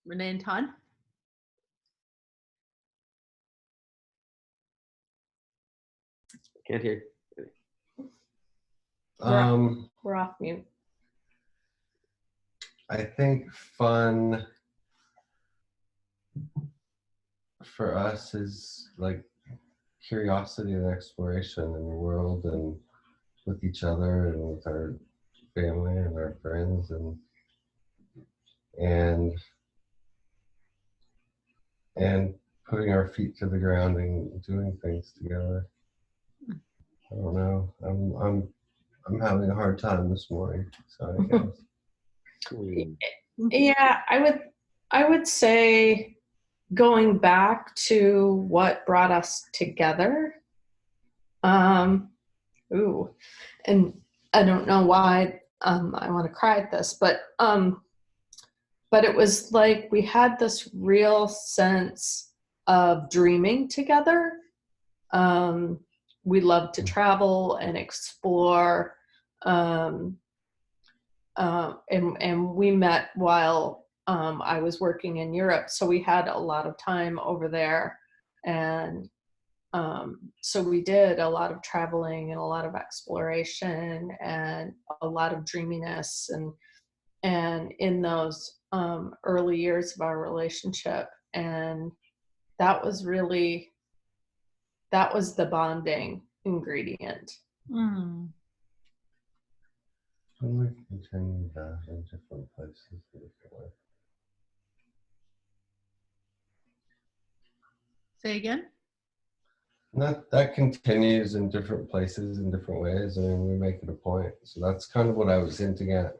Renee and Todd?
Can't hear.
We're off mute.
I think fun for us is like curiosity and exploration in the world and with each other and with our family and our friends and putting our feet to the ground and doing things together. I don't know. I'm having a hard time this morning. So I guess.
Yeah, I would say going back to what brought us together. And I don't know why I want to cry at this, but it was like we had this real sense of dreaming together. We love to travel and explore. And we met while I was working in Europe, so we had a lot of time over there, and so we did a lot of traveling and a lot of exploration and a lot of dreaminess, and in those early years of our relationship, and that was the bonding ingredient.
And we continue that in different places in different ways.
Say again?
That continues in different places in different ways. I mean, we make it a point. So that's kind of what I was hinting at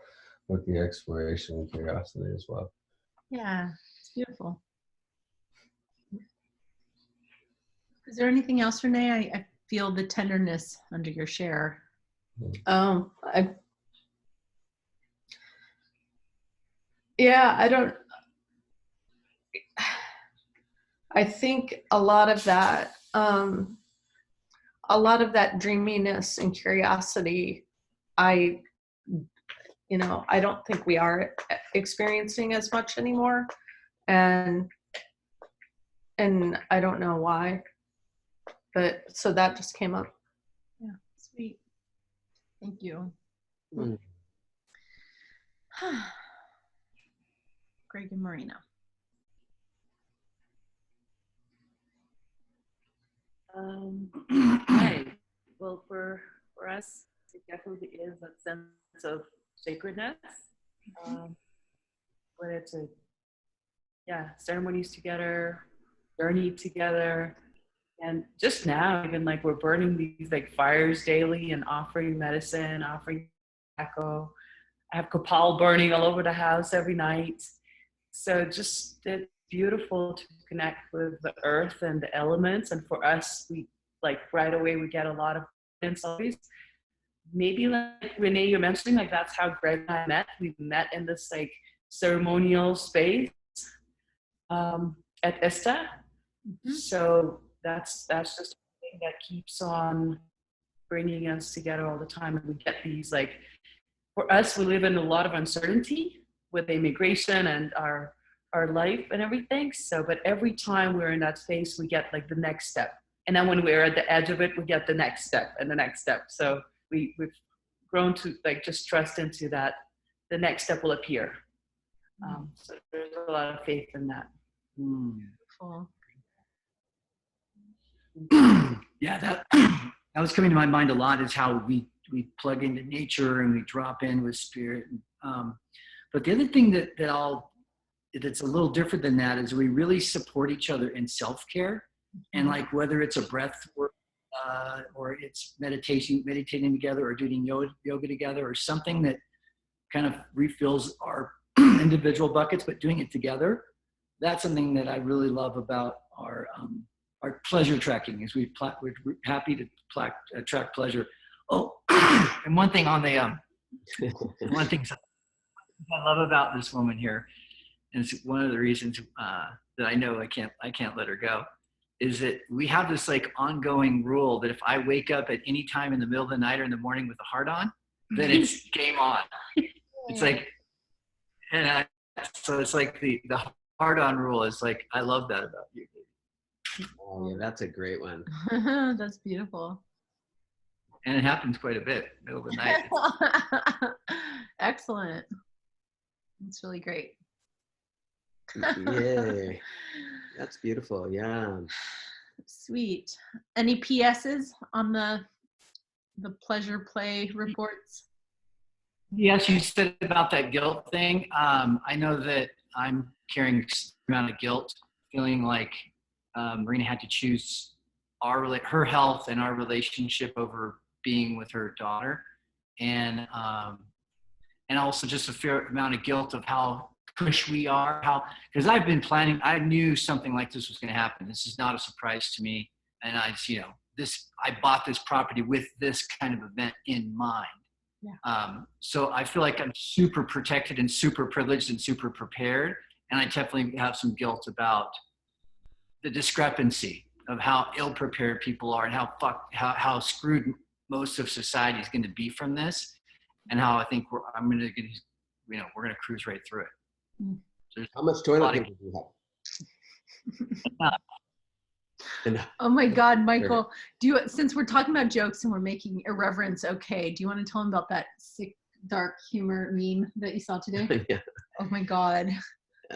with the exploration and curiosity as well.
Yeah, it's beautiful. Is there anything else, Renee? I feel the tenderness under your share.
Oh, yeah, I think a lot of that dreaminess and curiosity, I don't think we are experiencing as much anymore. And I don't know why, but so that just came up.
Yeah, sweet. Thank you.
Mm.
Greg and Marina.
Right. Well, for us, it definitely is a sense of sacredness. When it's ceremonies together, journey together, and just now, even like we're burning these like fires daily and offering medicine, offering tobacco. I have copal burning all over the house every night. So just it's beautiful to connect with the earth and the elements. And for us, we like right away we get a lot of always. Maybe like Renee, you're mentioning, like that's how Greg and I met. We met in this like ceremonial space at ESTA. Mm-hmm. So that's just a thing that keeps on bringing us together all the time. And we get these like, for us, we live in a lot of uncertainty with immigration and our life and everything. So, but every time we're in that space, we get like the next step. And then when we're at the edge of it, we get the next step and the next step. So we've grown to like just trust into that the next step will appear. So there's a lot of faith in that.
Cool.
Yeah, that was coming to my mind a lot, is how we plug into nature and we drop in with spirit. But the other thing that's a little different than that is we really support each other in self-care. And like whether it's a breath work or it's meditating together or doing yoga together or something that kind of refills our individual buckets, but doing it together. That's something that I really love about our pleasure tracking, is we're happy to track pleasure. Oh, and one thing on the one thing I love about this woman here, and it's one of the reasons that I know I can't let her go, is that we have this like ongoing rule that if I wake up at any time in the middle of the night or in the morning with a heart on, then it's game on. It's like, and so it's like the heart on rule is like, I love that about you.
Oh yeah, that's a great one.
That's beautiful.
And it happens quite a bit, middle of the night.
Excellent. That's really great.
Yay. That's beautiful. Yeah.
Sweet. Any PSs on the pleasure play reports?
Yes, you said about that guilt thing. I know that I'm carrying a amount of guilt, feeling like Marina had to choose her health and our relationship over being with her daughter, and also just a fair amount of guilt of how push we are, because I've been planning. I knew something like this was going to happen. This is not a surprise to me, and I bought this property with this kind of event in mind. Yeah. So I feel like I'm super protected and super privileged and super prepared, and I definitely have some guilt about the discrepancy of how ill-prepared people are and how screwed most of society is going to be from this, and how I think we're going to cruise right through it. So
how much toilet paper do you have?
Oh my God, Michael, since we're talking about jokes and we're making irreverence okay, do you want to tell them about that sick, dark humor meme that you saw today?
Yeah.
Oh my God.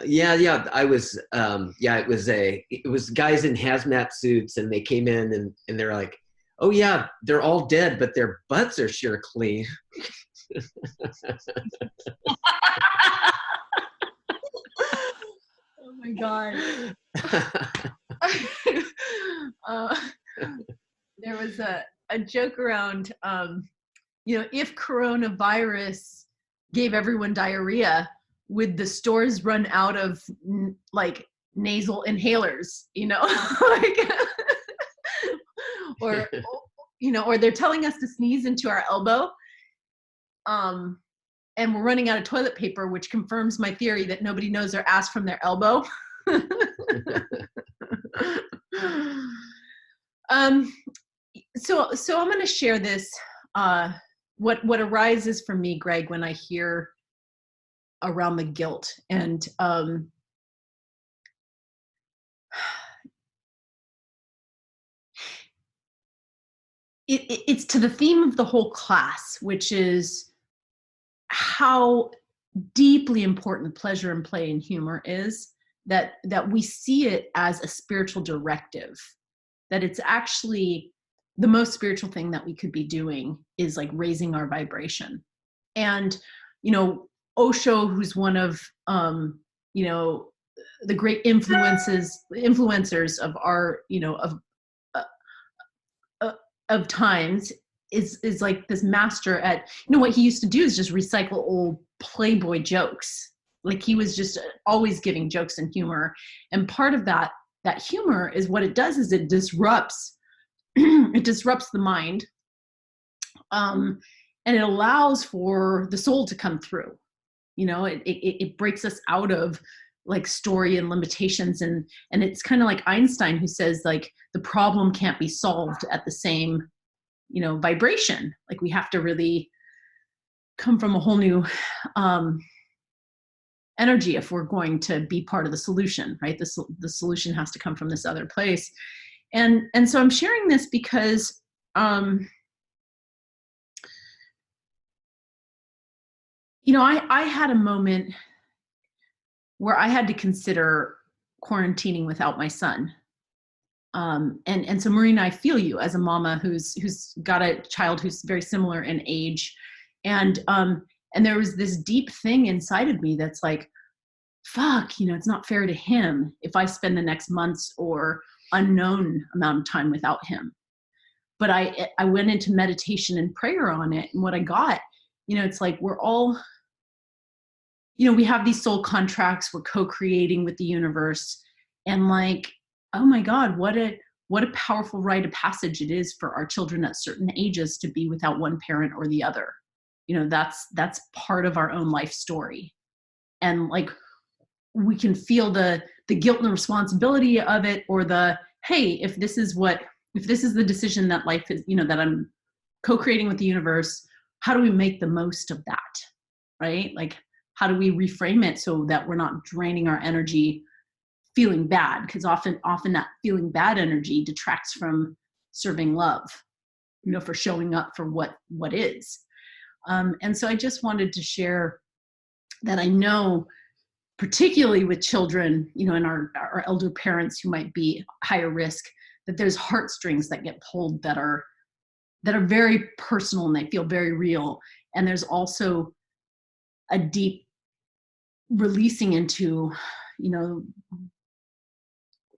Yeah. I was, it was guys in hazmat suits, and they came in and they're like, oh yeah, they're all dead, but their butts are sure clean.
Oh my God. There was a joke around, if coronavirus gave everyone diarrhea, would the stores run out of like nasal inhalers, like, or they're telling us to sneeze into our elbow. And we're running out of toilet paper, which confirms my theory that nobody knows their ass from their elbow. So I'm going to share this, what arises for me, Greg, when I hear around the guilt. And it's to the theme of the whole class, which is how deeply important pleasure and play and humor is, that we see it as a spiritual directive, that it's actually the most spiritual thing that we could be doing is like raising our vibration. And, Osho, who's one of, the great influencers of our, of times, is like this master at, what he used to do is just recycle old Playboy jokes. Like he was just always giving jokes and humor. And part of that humor is what it does is it disrupts, it disrupts the mind. And it allows for the soul to come through. It breaks us out of like story and limitations. And it's kind of like Einstein, who says like the problem can't be solved at the same, vibration. Like we have to really come from a whole new energy if we're going to be part of the solution, right? The solution has to come from this other place. And so I'm sharing this because I had a moment where I had to consider quarantining without my son. And so Marina, I feel you as a mama who's got a child who's very similar in age. And there was this deep thing inside of me that's like, fuck, it's not fair to him if I spend the next months or unknown amount of time without him. But I went into meditation and prayer on it. And what I got, it's like, we're all, we have these soul contracts, we're co-creating with the universe. And like, oh my God, what a powerful rite of passage it is for our children at certain ages to be without one parent or the other. That's part of our own life story. And like, we can feel the guilt and the responsibility of it, or the, hey, if this is the decision that life is, that I'm co-creating with the universe, how do we make the most of that? Right? Like, how do we reframe it so that we're not draining our energy feeling bad? Because often that feeling bad energy detracts from serving love, for showing up for what is. And so I just wanted to share that I know, particularly with children, and our elder parents who might be higher risk, that there's heartstrings that get pulled that are very personal and they feel very real. And there's also a deep releasing into, the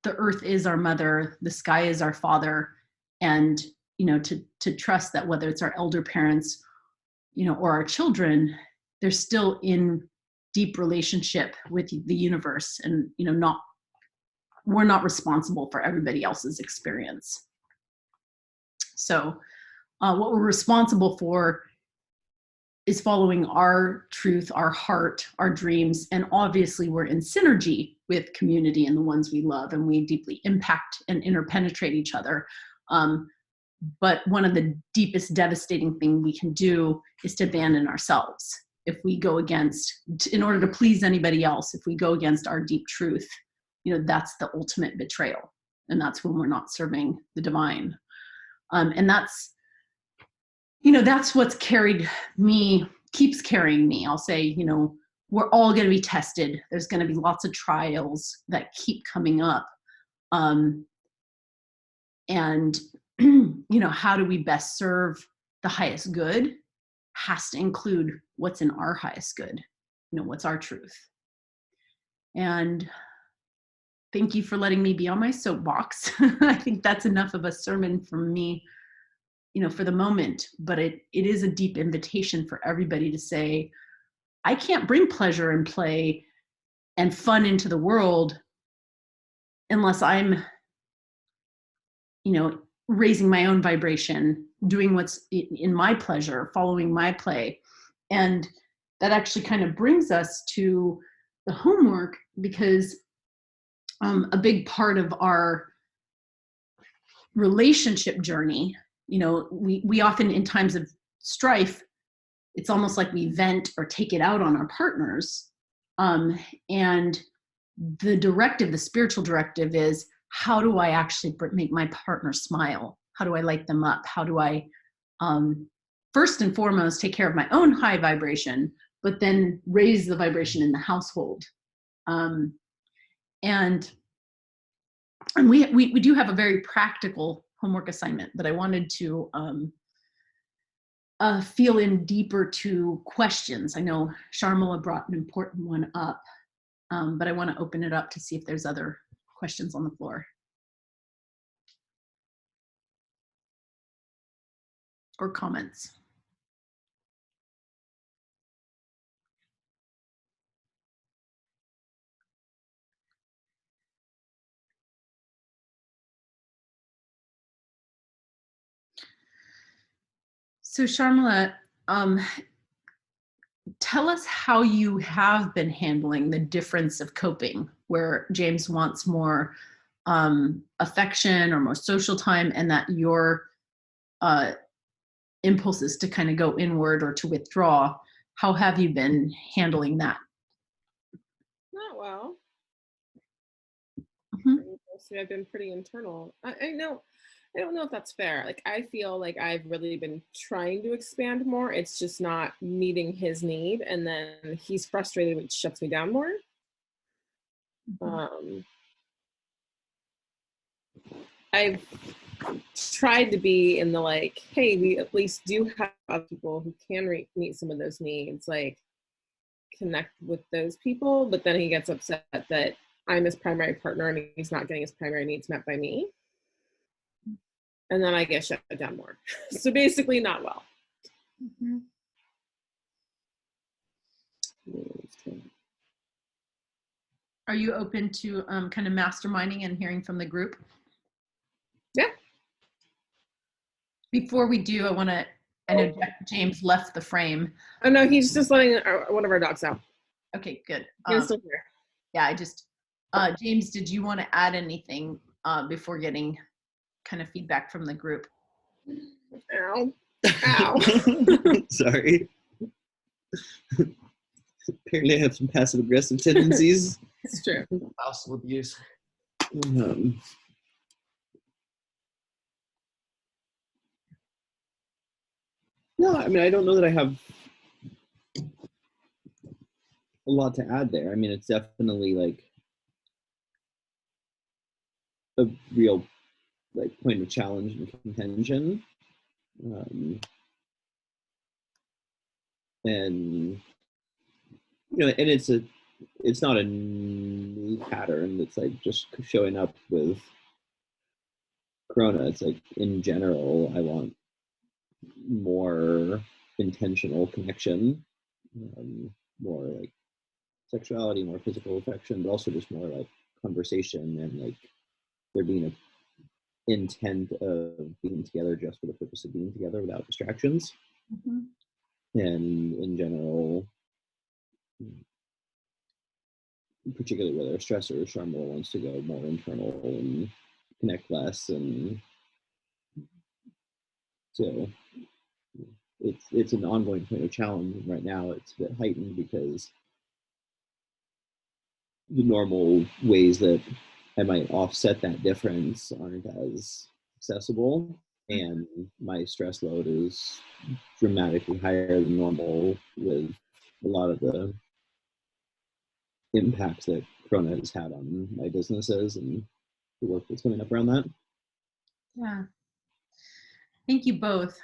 earth is our mother, the sky is our father, and to trust that whether it's our elder parents, or our children, they're still in deep relationship with the universe, and we're not responsible for everybody else's experience. So what we're responsible for is following our truth, our heart, our dreams, and obviously we're in synergy with community and the ones we love, and we deeply impact and interpenetrate each other. But one of the deepest devastating things we can do is to abandon ourselves. If we go against, in order to please anybody else, if we go against our deep truth, that's the ultimate betrayal. And that's when we're not serving the divine. And that's, that's what's keeps carrying me. I'll say, we're all going to be tested. There's going to be lots of trials that keep coming up. And, how do we best serve the highest good has to include what's in our highest good, what's our truth. And thank you for letting me be on my soapbox. I think that's enough of a sermon from me, for the moment, but it is a deep invitation for everybody to say, I can't bring pleasure and play and fun into the world unless I'm, raising my own vibration, doing what's in my pleasure, following my play. And that actually kind of brings us to the homework, because a big part of our relationship journey, you know, we often, in times of strife, it's almost like we vent or take it out on our partners. And the directive, the spiritual directive, is, how do I actually make my partner smile? How do I light them up? How do I, first and foremost, take care of my own high vibration, but then raise the vibration in the household? And we do have a very practical homework assignment that I wanted to feel in deeper to questions. I know Sharmila brought an important one up, but I want to open it up to see if there's other questions on the floor or comments. So Sharmila, tell us how you have been handling the difference of coping, where James wants more affection or more social time, and that your impulses to kind of go inward or to withdraw. How have you been handling that?
Not well.
Mm-hmm.
Mostly I've been pretty internal. I don't know if that's fair. Like, I feel like I've really been trying to expand more. It's just not meeting his need, and then he's frustrated, which shuts me down more. I've tried to be in the, like, hey, we at least do have other people who can meet some of those needs, like connect with those people, but then he gets upset that I'm his primary partner and he's not getting his primary needs met by me. And then I get shut down more. So basically not well.
Mm-hmm. Are you open to kind of masterminding and hearing from the group?
Yeah.
Before we do, I want to, I know James left the frame.
Oh no, he's just letting one of our dogs out.
Okay, good.
He's still here.
Yeah, I just, James, did you want to add anything before getting kind of feedback from the group?
Ow. Ow.
Sorry. Apparently I have some passive aggressive tendencies.
It's true.
Spousal abuse.
No, I mean, I don't know that I have a lot to add there. I mean, it's definitely like a real like point of challenge and contention. And you know, and it's not a new pattern that's like just showing up with Corona. It's like in general, I want more intentional connection, more like sexuality, more physical affection, but also just more like conversation and like there being a intent of being together just for the purpose of being together without distractions.
Mm-hmm.
And in general, particularly where there are stressors, Sharmila wants to go more internal and connect less, and so it's an ongoing point of challenge. And right now, it's a bit heightened because the normal ways that I might offset that difference aren't as accessible, and my stress load is dramatically higher than normal with a lot of the impacts that Corona has had on my businesses and the work that's coming up around that.
Yeah. Thank you both.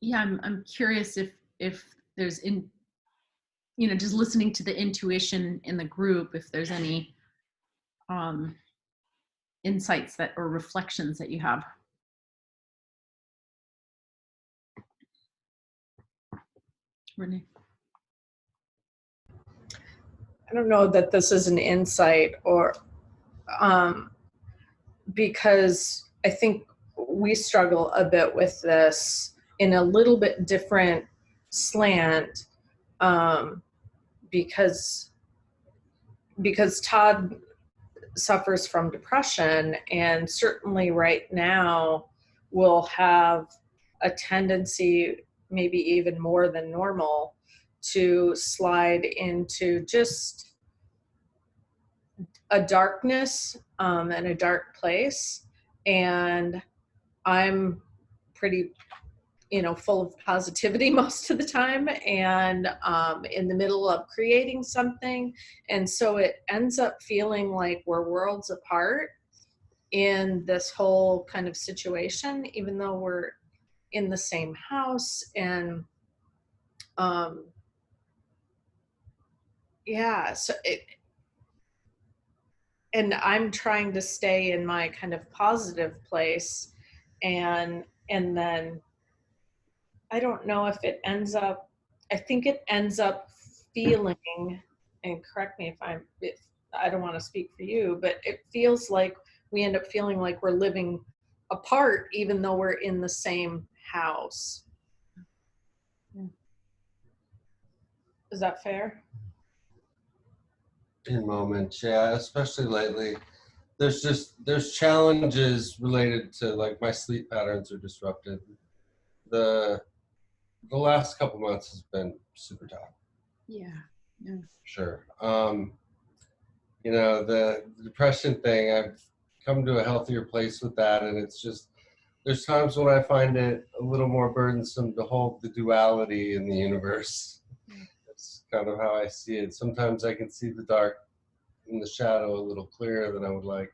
Yeah, I'm curious if there's just listening to the intuition in the group, if there's any insights that or reflections that you have. Renee.
I don't know that this is an insight or because I think we struggle a bit with this in a little bit different slant, because Todd suffers from depression, and certainly right now will have a tendency, maybe even more than normal, to slide into just a darkness, and a dark place. And I'm pretty, full of positivity most of the time, and in the middle of creating something. And so it ends up feeling like we're worlds apart in this whole kind of situation, even though we're in the same house. And yeah, so and I'm trying to stay in my kind of positive place, and then I don't know if it ends up, I think it ends up feeling, and correct me if I don't want to speak for you, but it feels like we end up feeling like we're living apart, even though we're in the same house. Is that fair?
In moments, yeah, especially lately. There's challenges related to, like, my sleep patterns are disrupted. The last couple months has been super tough.
Yeah.
Sure. The depression thing, I've come to a healthier place with that, and it's just, there's times when I find it a little more burdensome to hold the duality in the universe. That's kind of how I see it. Sometimes I can see the dark and the shadow a little clearer than I would like.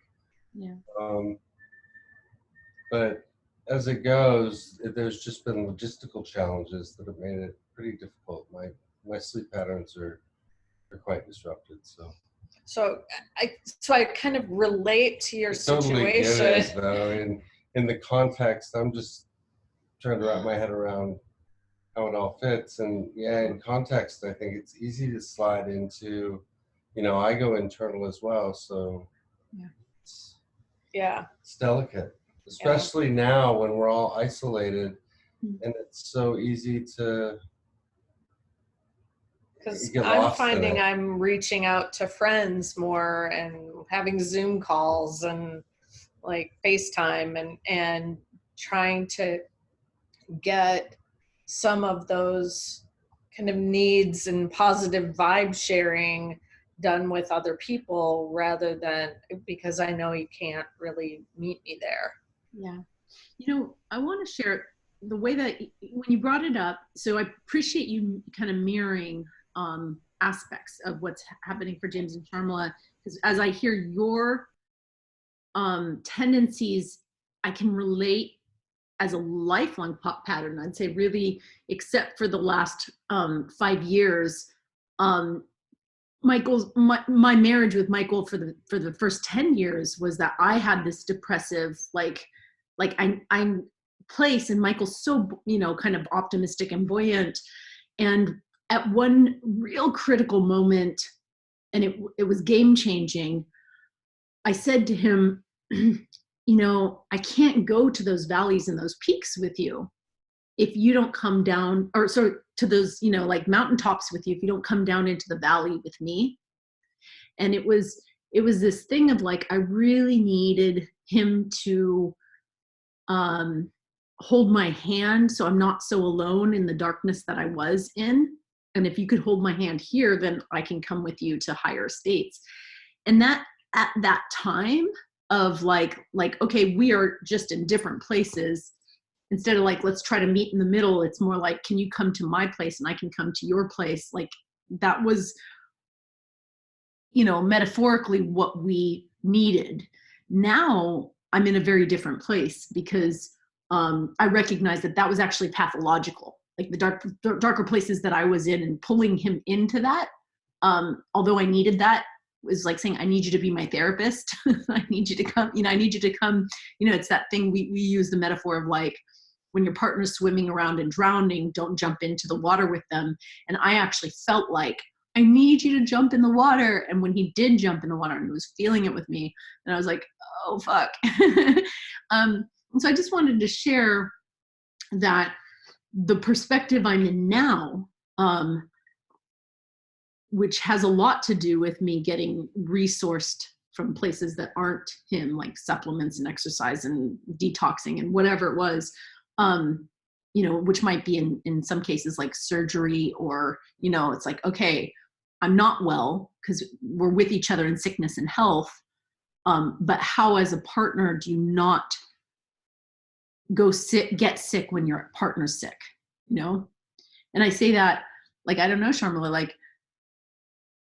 Yeah.
But as it goes, there's just been logistical challenges that have made it pretty difficult. My sleep patterns are quite disrupted.
So I kind of relate to your
Totally get it,
situation.
though. In the context, I'm just trying to wrap my head around how it all fits. And yeah, in context, I think it's easy to slide into, I go internal as well. So
Yeah.
it's delicate, especially now when we're all isolated, and it's so easy to,
because
get
I'm
lost in
finding
it.
I'm reaching out to friends more and having Zoom calls and like FaceTime, and trying to get some of those kind of needs and positive vibe sharing done with other people, rather than, because I know you can't really meet me there.
Yeah. I want to share the way that when you brought it up, so I appreciate you kind of mirroring aspects of what's happening for James and Sharmila, because as I hear your tendencies, I can relate as a lifelong pattern. I'd say really, except for the last 5 years, my marriage with Michael for the first 10 years was that I had this depressive, I'm place, and Michael's so, kind of optimistic and buoyant. And at one real critical moment, and it was game changing, I said to him, I can't go to those valleys and those peaks with you if you don't come down, or sorry, to those, like mountaintops with you, if you don't come down into the valley with me. And it was this thing of like, I really needed him to hold my hand so I'm not so alone in the darkness that I was in. And if you could hold my hand here, then I can come with you to higher states. And that at that time of like, okay, we are just in different places. Instead of like, let's try to meet in the middle, it's more like, can you come to my place and I can come to your place? Like that was, metaphorically what we needed. Now I'm in a very different place because I recognize that was actually pathological. Like the darker places that I was in, and pulling him into that, although I needed that, was like saying, I need you to be my therapist. I need you to come, I need you to come, it's that thing we use the metaphor of like, when your partner's swimming around and drowning, don't jump into the water with them. And I actually felt like I need you to jump in the water. And when he did jump in the water and he was feeling it with me, and I was like, oh, fuck. And so I just wanted to share that the perspective I'm in now, which has a lot to do with me getting resourced from places that aren't him, like supplements and exercise and detoxing and whatever it was, you know, which might be in some cases like surgery, or, you know, it's like, okay, I'm not well because we're with each other in sickness and health. But how as a partner do you not get sick when your partner's sick, you know? And I say that, like, I don't know, Sharmila, like,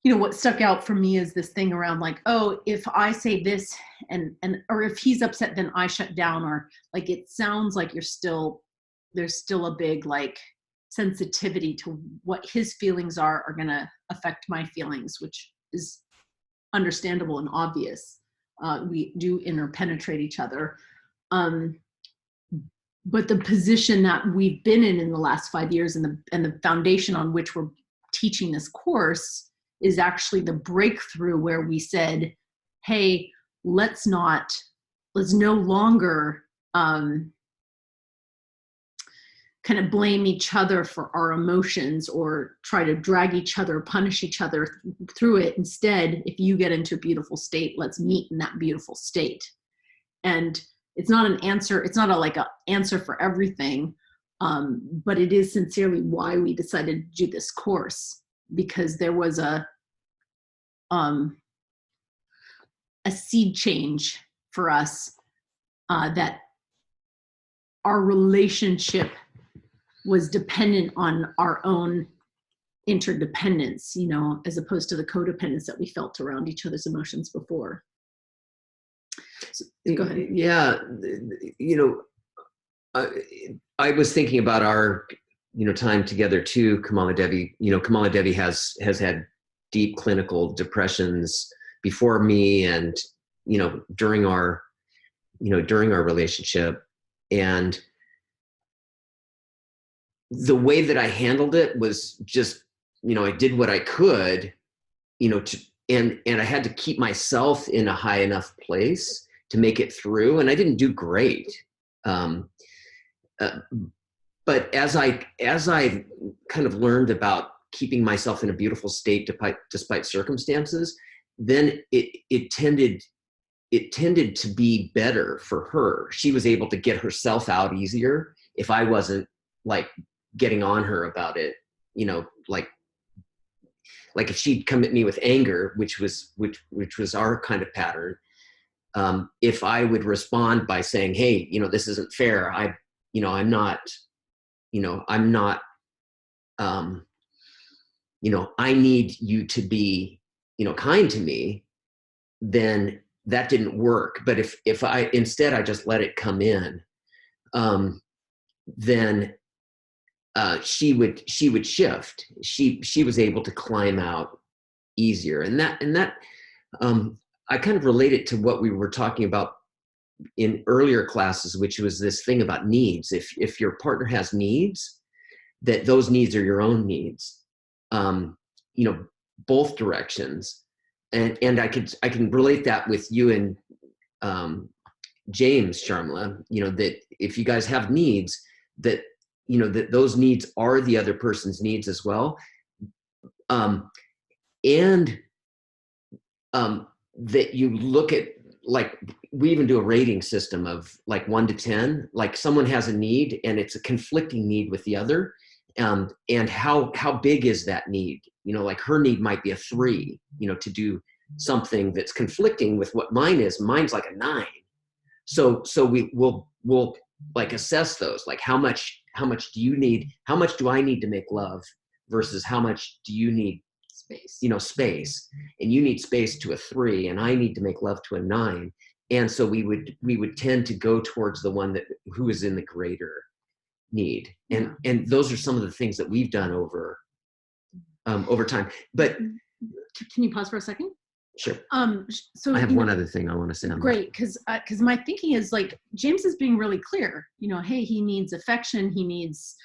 you know, what stuck out for me is this thing around like, oh, if I say this and or if he's upset, then I shut down, or like, it sounds like there's still a big like sensitivity to what his feelings are going to affect my feelings, which is understandable and obvious. We do interpenetrate each other. But the position that we've been in the last 5 years and the foundation on which we're teaching this course is actually the breakthrough where we said, hey, let's no longer kind of blame each other for our emotions or try to drag each other, punish each other through it. Instead, if you get into a beautiful state, let's meet in that beautiful state. And it's not an answer. It's not like an answer for everything. But it is sincerely why we decided to do this course, because there was a seed change for us, that our relationship was dependent on our own interdependence, you know, as opposed to the codependence that we felt around each other's emotions before. So, go ahead.
Yeah, you know, I was thinking about our, you know, time together too, Kamala Devi. You know, Kamala Devi has had deep clinical depressions before me, and you know, during our relationship, and the way that I handled it was just, you know, I did what I could, you know, and I had to keep myself in a high enough place to make it through, and I didn't do great. But as I kind of learned about keeping myself in a beautiful state despite circumstances, then it tended to be better for her. She was able to get herself out easier if I wasn't like getting on her about it, you know, like if she'd come at me with anger, which was our kind of pattern. If I would respond by saying, hey, you know, this isn't fair. I'm not, you know, I need you to be, you know, kind to me, then that didn't work. But if I instead I just let it come in, then she would shift. She was able to climb out easier, and that I kind of relate it to what we were talking about in earlier classes, which was this thing about needs. If your partner has needs, that those needs are your own needs, you know, both directions. And I can relate that with you and James, Sharmila, you know, that if you guys have needs, that, you know, that those needs are the other person's needs as well. And that you look at, like, we even do a rating system of like 1 to 10, like someone has a need and it's a conflicting need with the other. And how big is that need? You know, like her need might be a 3, you know, to do something that's conflicting with what mine is. Mine's like a 9. So we'll like assess those, like how much do you need? How much do I need to make love versus how much do you need space? You know, space, and you need space to a 3, and I need to make love to a 9. And so we would tend to go towards the one who is in the greater need. And those are some of the things that we've done over time. But
can you pause for a second?
Sure.
So
I have one other thing I want to say on
great, because my thinking is like James is being really clear. You know, hey, he needs affection. He needs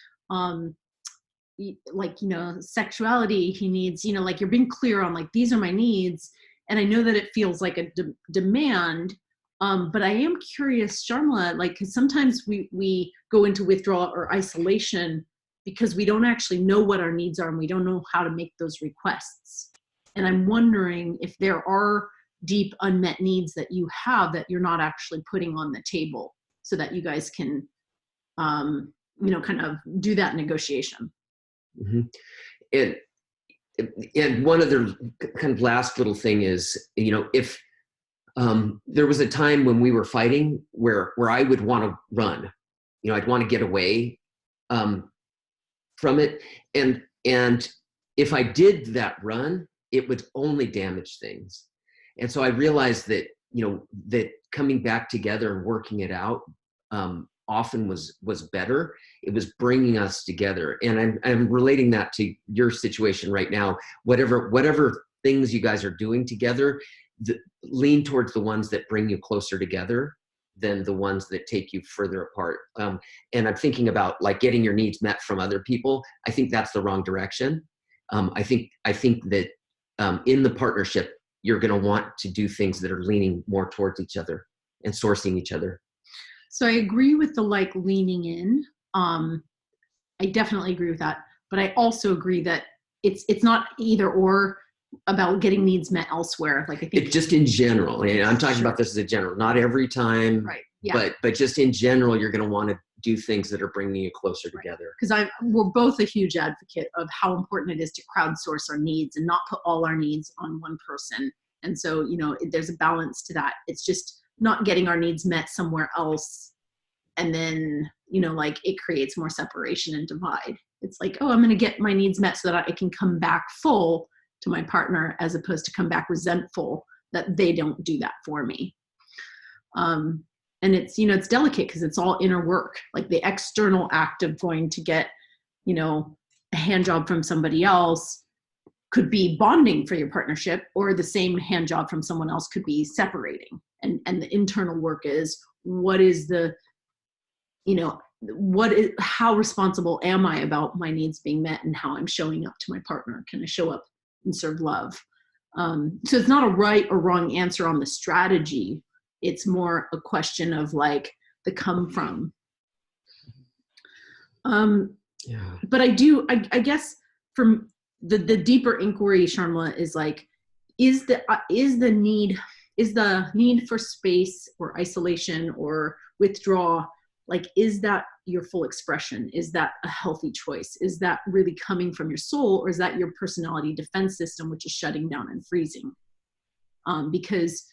like, you know, sexuality. He needs, you know, like you're being clear on like, these are my needs. And I know that it feels like a demand. But I am curious, Sharmila, like, cause sometimes we go into withdrawal or isolation because we don't actually know what our needs are and we don't know how to make those requests. And I'm wondering if there are deep unmet needs that you have that you're not actually putting on the table so that you guys can, you know, kind of do that negotiation.
Mm-hmm. And one other kind of last little thing is, you know, if there was a time when we were fighting where I would want to run, you know, I'd want to get away from it. And if I did that run, it would only damage things. And so I realized that, you know, that coming back together and working it out often was better. It was bringing us together. And I'm relating that to your situation right now. Whatever things you guys are doing together, lean towards the ones that bring you closer together than the ones that take you further apart. And I'm thinking about like getting your needs met from other people. I think that's the wrong direction. I think that in the partnership, you're going to want to do things that are leaning more towards each other and sourcing each other.
So I agree with the like leaning in. I definitely agree with that. But I also agree that it's not either or about getting needs met elsewhere. Like I think
it's just in general. And I'm talking about this as a general, not every time,
right? Yeah.
But just in general, you're going to want to do things that are bringing you closer together.
Because we're both a huge advocate of how important it is to crowdsource our needs and not put all our needs on one person. And so, you know, there's a balance to that. It's just not getting our needs met somewhere else. And then, you know, like it creates more separation and divide. It's like, oh, I'm going to get my needs met so that I can come back full to my partner as opposed to come back resentful that they don't do that for me. And it's, you know, it's delicate because it's all inner work. Like the external act of going to get, you know, a hand job from somebody else could be bonding for your partnership, or the same hand job from someone else could be separating. And the internal work is, what is the, you know, how responsible am I about my needs being met and how I'm showing up to my partner? Can I show up and serve love? So it's not a right or wrong answer on the strategy. It's more a question of like the come from. But I guess from the deeper inquiry, Sharmila, is like, is the need for space or isolation or withdrawal, like, is that your full expression? Is that a healthy choice? Is that really coming from your soul, or is that your personality defense system, which is shutting down and freezing? Because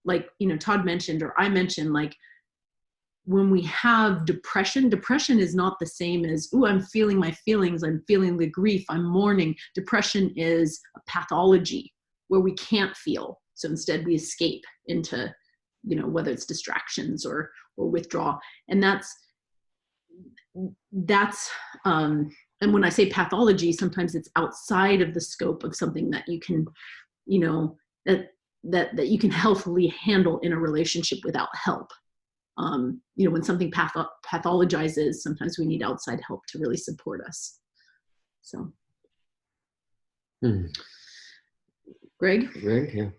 like, you know, Todd mentioned, or I mentioned, like when we have depression is not the same as, ooh, I'm feeling my feelings. I'm feeling the grief. I'm mourning. Depression is a pathology where we can't feel. So instead we escape into, you know, whether it's distractions or withdrawal. And that's, and when I say pathology, sometimes it's outside of the scope of something that you can, you know, that you can healthily handle in a relationship without help. You know, when something pathologizes, sometimes we need outside help to really support us. So, Greg,
yeah.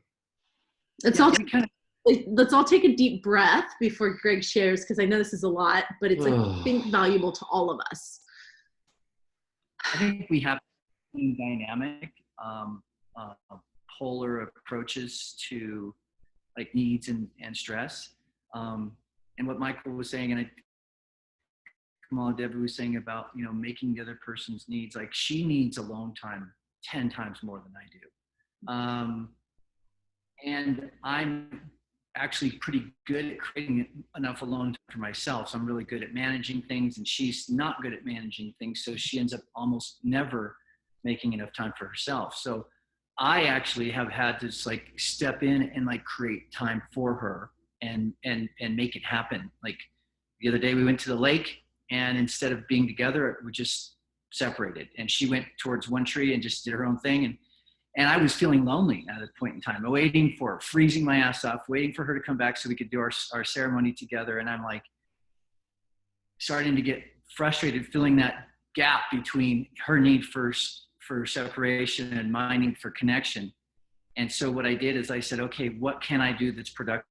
Let's all take a deep breath before Greg shares, because I know this is a lot, but it's I think valuable to all of us.
I think we have dynamic, polar approaches to like needs and stress. And what Michael was saying, and Kamal and Deborah was saying about, you know, making the other person's needs, like she needs alone time 10 times more than I do. And I'm actually pretty good at creating enough alone time for myself. So I'm really good at managing things, and she's not good at managing things. So she ends up almost never making enough time for herself. So I actually have had to just like step in and like create time for her and make it happen. Like the other day we went to the lake, and instead of being together, we just separated, and she went towards one tree and just did her own thing. And I was feeling lonely at a point in time, waiting for her, freezing my ass off, waiting for her to come back so we could do our ceremony together. And I'm like starting to get frustrated, feeling that gap between her need for separation and my need for connection. And so what I did is I said, okay, what can I do that's productive?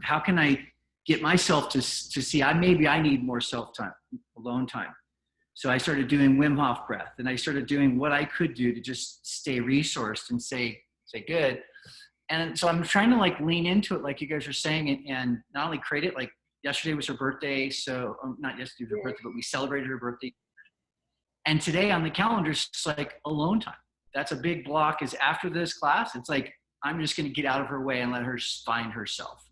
How can I get myself to see maybe I need more self-time, alone time. So I started doing Wim Hof breath, and I started doing what I could do to just stay resourced and say good. And so I'm trying to like lean into it, like you guys are saying, and not only create it, like yesterday was her birthday. So not yesterday was her birthday, but we celebrated her birthday. And today on the calendar, it's like alone time. That's a big block, is after this class, it's like, I'm just going to get out of her way and let her find herself.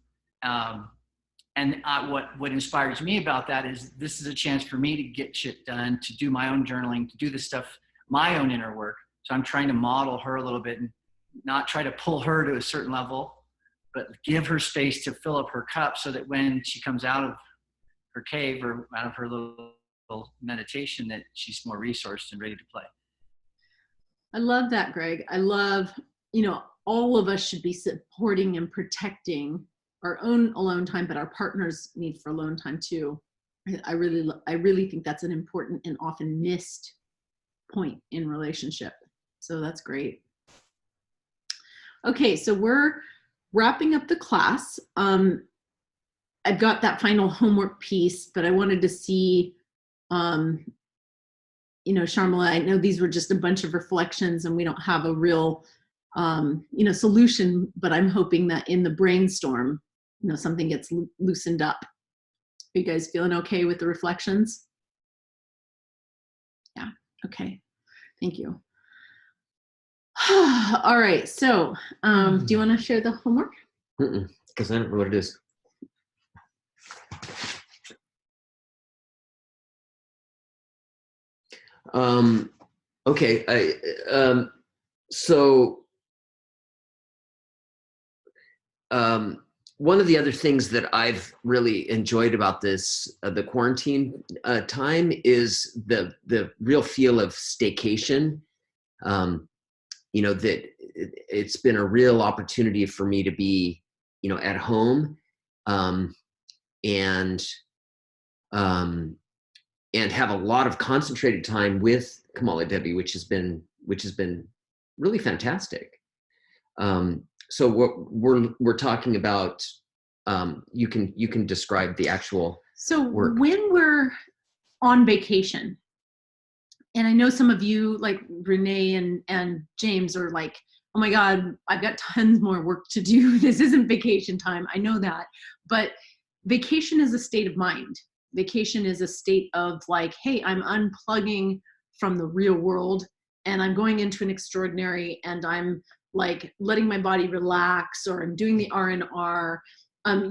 And what inspires me about that is this is a chance for me to get shit done, to do my own journaling, to do the stuff, my own inner work. So I'm trying to model her a little bit and not try to pull her to a certain level, but give her space to fill up her cup so that when she comes out of her cave or out of her little meditation, that she's more resourced and ready to play.
I love that, Greg. I love, all of us should be supporting and protecting our own alone time, but our partner's need for alone time too. I really think that's an important and often missed point in relationship. So that's great. Okay, so we're wrapping up the class. I've got that final homework piece, but I wanted to see, Sharmila, I know these were just a bunch of reflections and we don't have a real, solution, but I'm hoping that in the brainstorm, something gets loosened up. Are you guys feeling okay with the reflections? Yeah, okay, thank you. All right, so do you want to share the homework?
Because I don't know what it is. Okay, one of the other things that I've really enjoyed about this, the quarantine time, is the real feel of staycation. That it's been a real opportunity for me to be, at home, and have a lot of concentrated time with Kamala Debbie, which has been really fantastic. So we're talking about, you can describe the actual work.
When we're on vacation, and I know some of you like Renee and James are like, oh my God, I've got tons more work to do. This isn't vacation time. I know that, but vacation is a state of mind. Vacation is a state of like, hey, I'm unplugging from the real world and I'm going into an extraordinary, and I'm like letting my body relax, or I'm doing the R&R.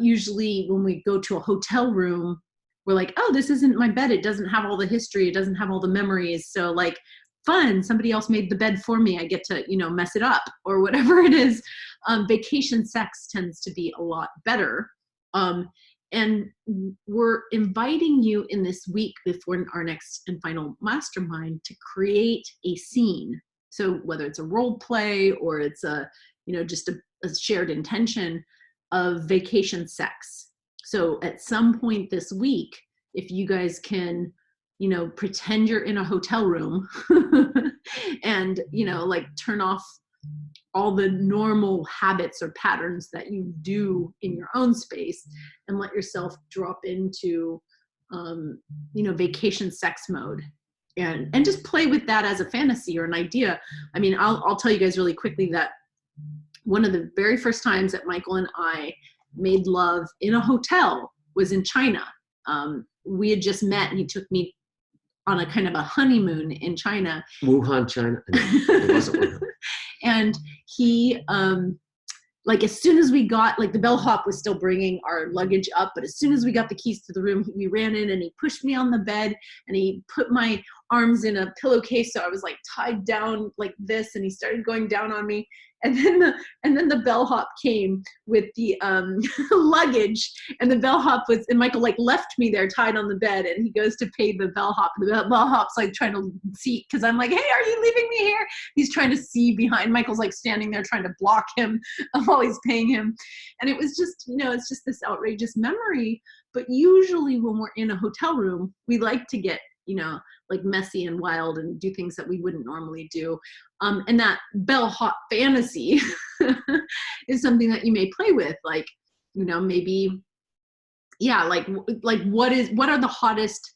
Usually when we go to a hotel room, we're like, oh, this isn't my bed. It doesn't have all the history. It doesn't have all the memories. So like, fun, somebody else made the bed for me. I get to, mess it up or whatever it is. Vacation sex tends to be a lot better. And we're inviting you in this week before our next and final mastermind to create a scene. So whether it's a role play or it's just a shared intention of vacation sex. So at some point this week, if you guys can, pretend you're in a hotel room and, like turn off all the normal habits or patterns that you do in your own space and let yourself drop into, vacation sex mode. And just play with that as a fantasy or an idea. I mean, I'll tell you guys really quickly that one of the very first times that Michael and I made love in a hotel was in China. We had just met and he took me on a kind of a honeymoon in China.
Wuhan, China. No, it wasn't Wuhan.
And he, like as soon as we got, like the bellhop was still bringing our luggage up, but as soon as we got the keys to the room, we ran in and he pushed me on the bed and he put my arms in a pillowcase. So I was like tied down like this, and he started going down on me. And then the bellhop came with the luggage, and the bellhop and Michael like left me there tied on the bed, and he goes to pay the bellhop. The bellhop's like trying to see, because I'm like, hey, are you leaving me here? He's trying to see behind. Michael's like standing there trying to block him while he's paying him. And it was just, it's just this outrageous memory. But usually when we're in a hotel room, we like to get like messy and wild and do things that we wouldn't normally do. And that bellhop fantasy is something that you may play with, like, maybe, yeah, like what are the hottest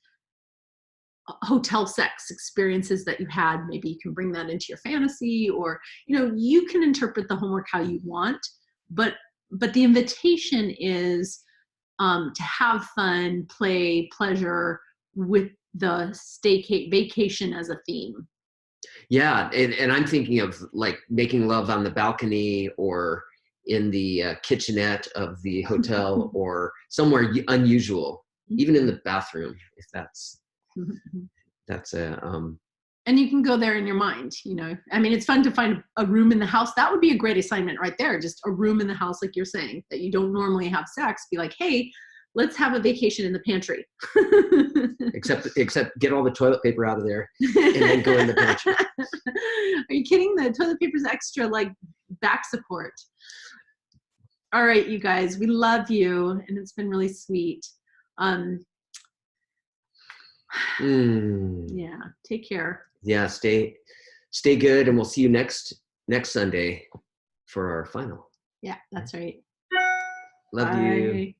hotel sex experiences that you had? Maybe you can bring that into your fantasy, or, you can interpret the homework how you want, but the invitation is to have fun, play, pleasure with the vacation as a theme.
Yeah, and I'm thinking of like making love on the balcony or in the kitchenette of the hotel or somewhere unusual, even in the bathroom, if that's
and you can go there in your mind, I mean, it's fun to find a room in the house. That would be a great assignment right there. Just a room in the house, like you're saying, that you don't normally have sex. Be like, hey, let's have a vacation in the pantry.
except get all the toilet paper out of there and then go in the pantry.
Are you kidding? The toilet paper's extra, like, back support. All right, you guys, we love you, and it's been really sweet. Yeah, take care.
Yeah, stay good, and we'll see you next Sunday for our final.
Yeah, that's right.
Love
Bye.
you.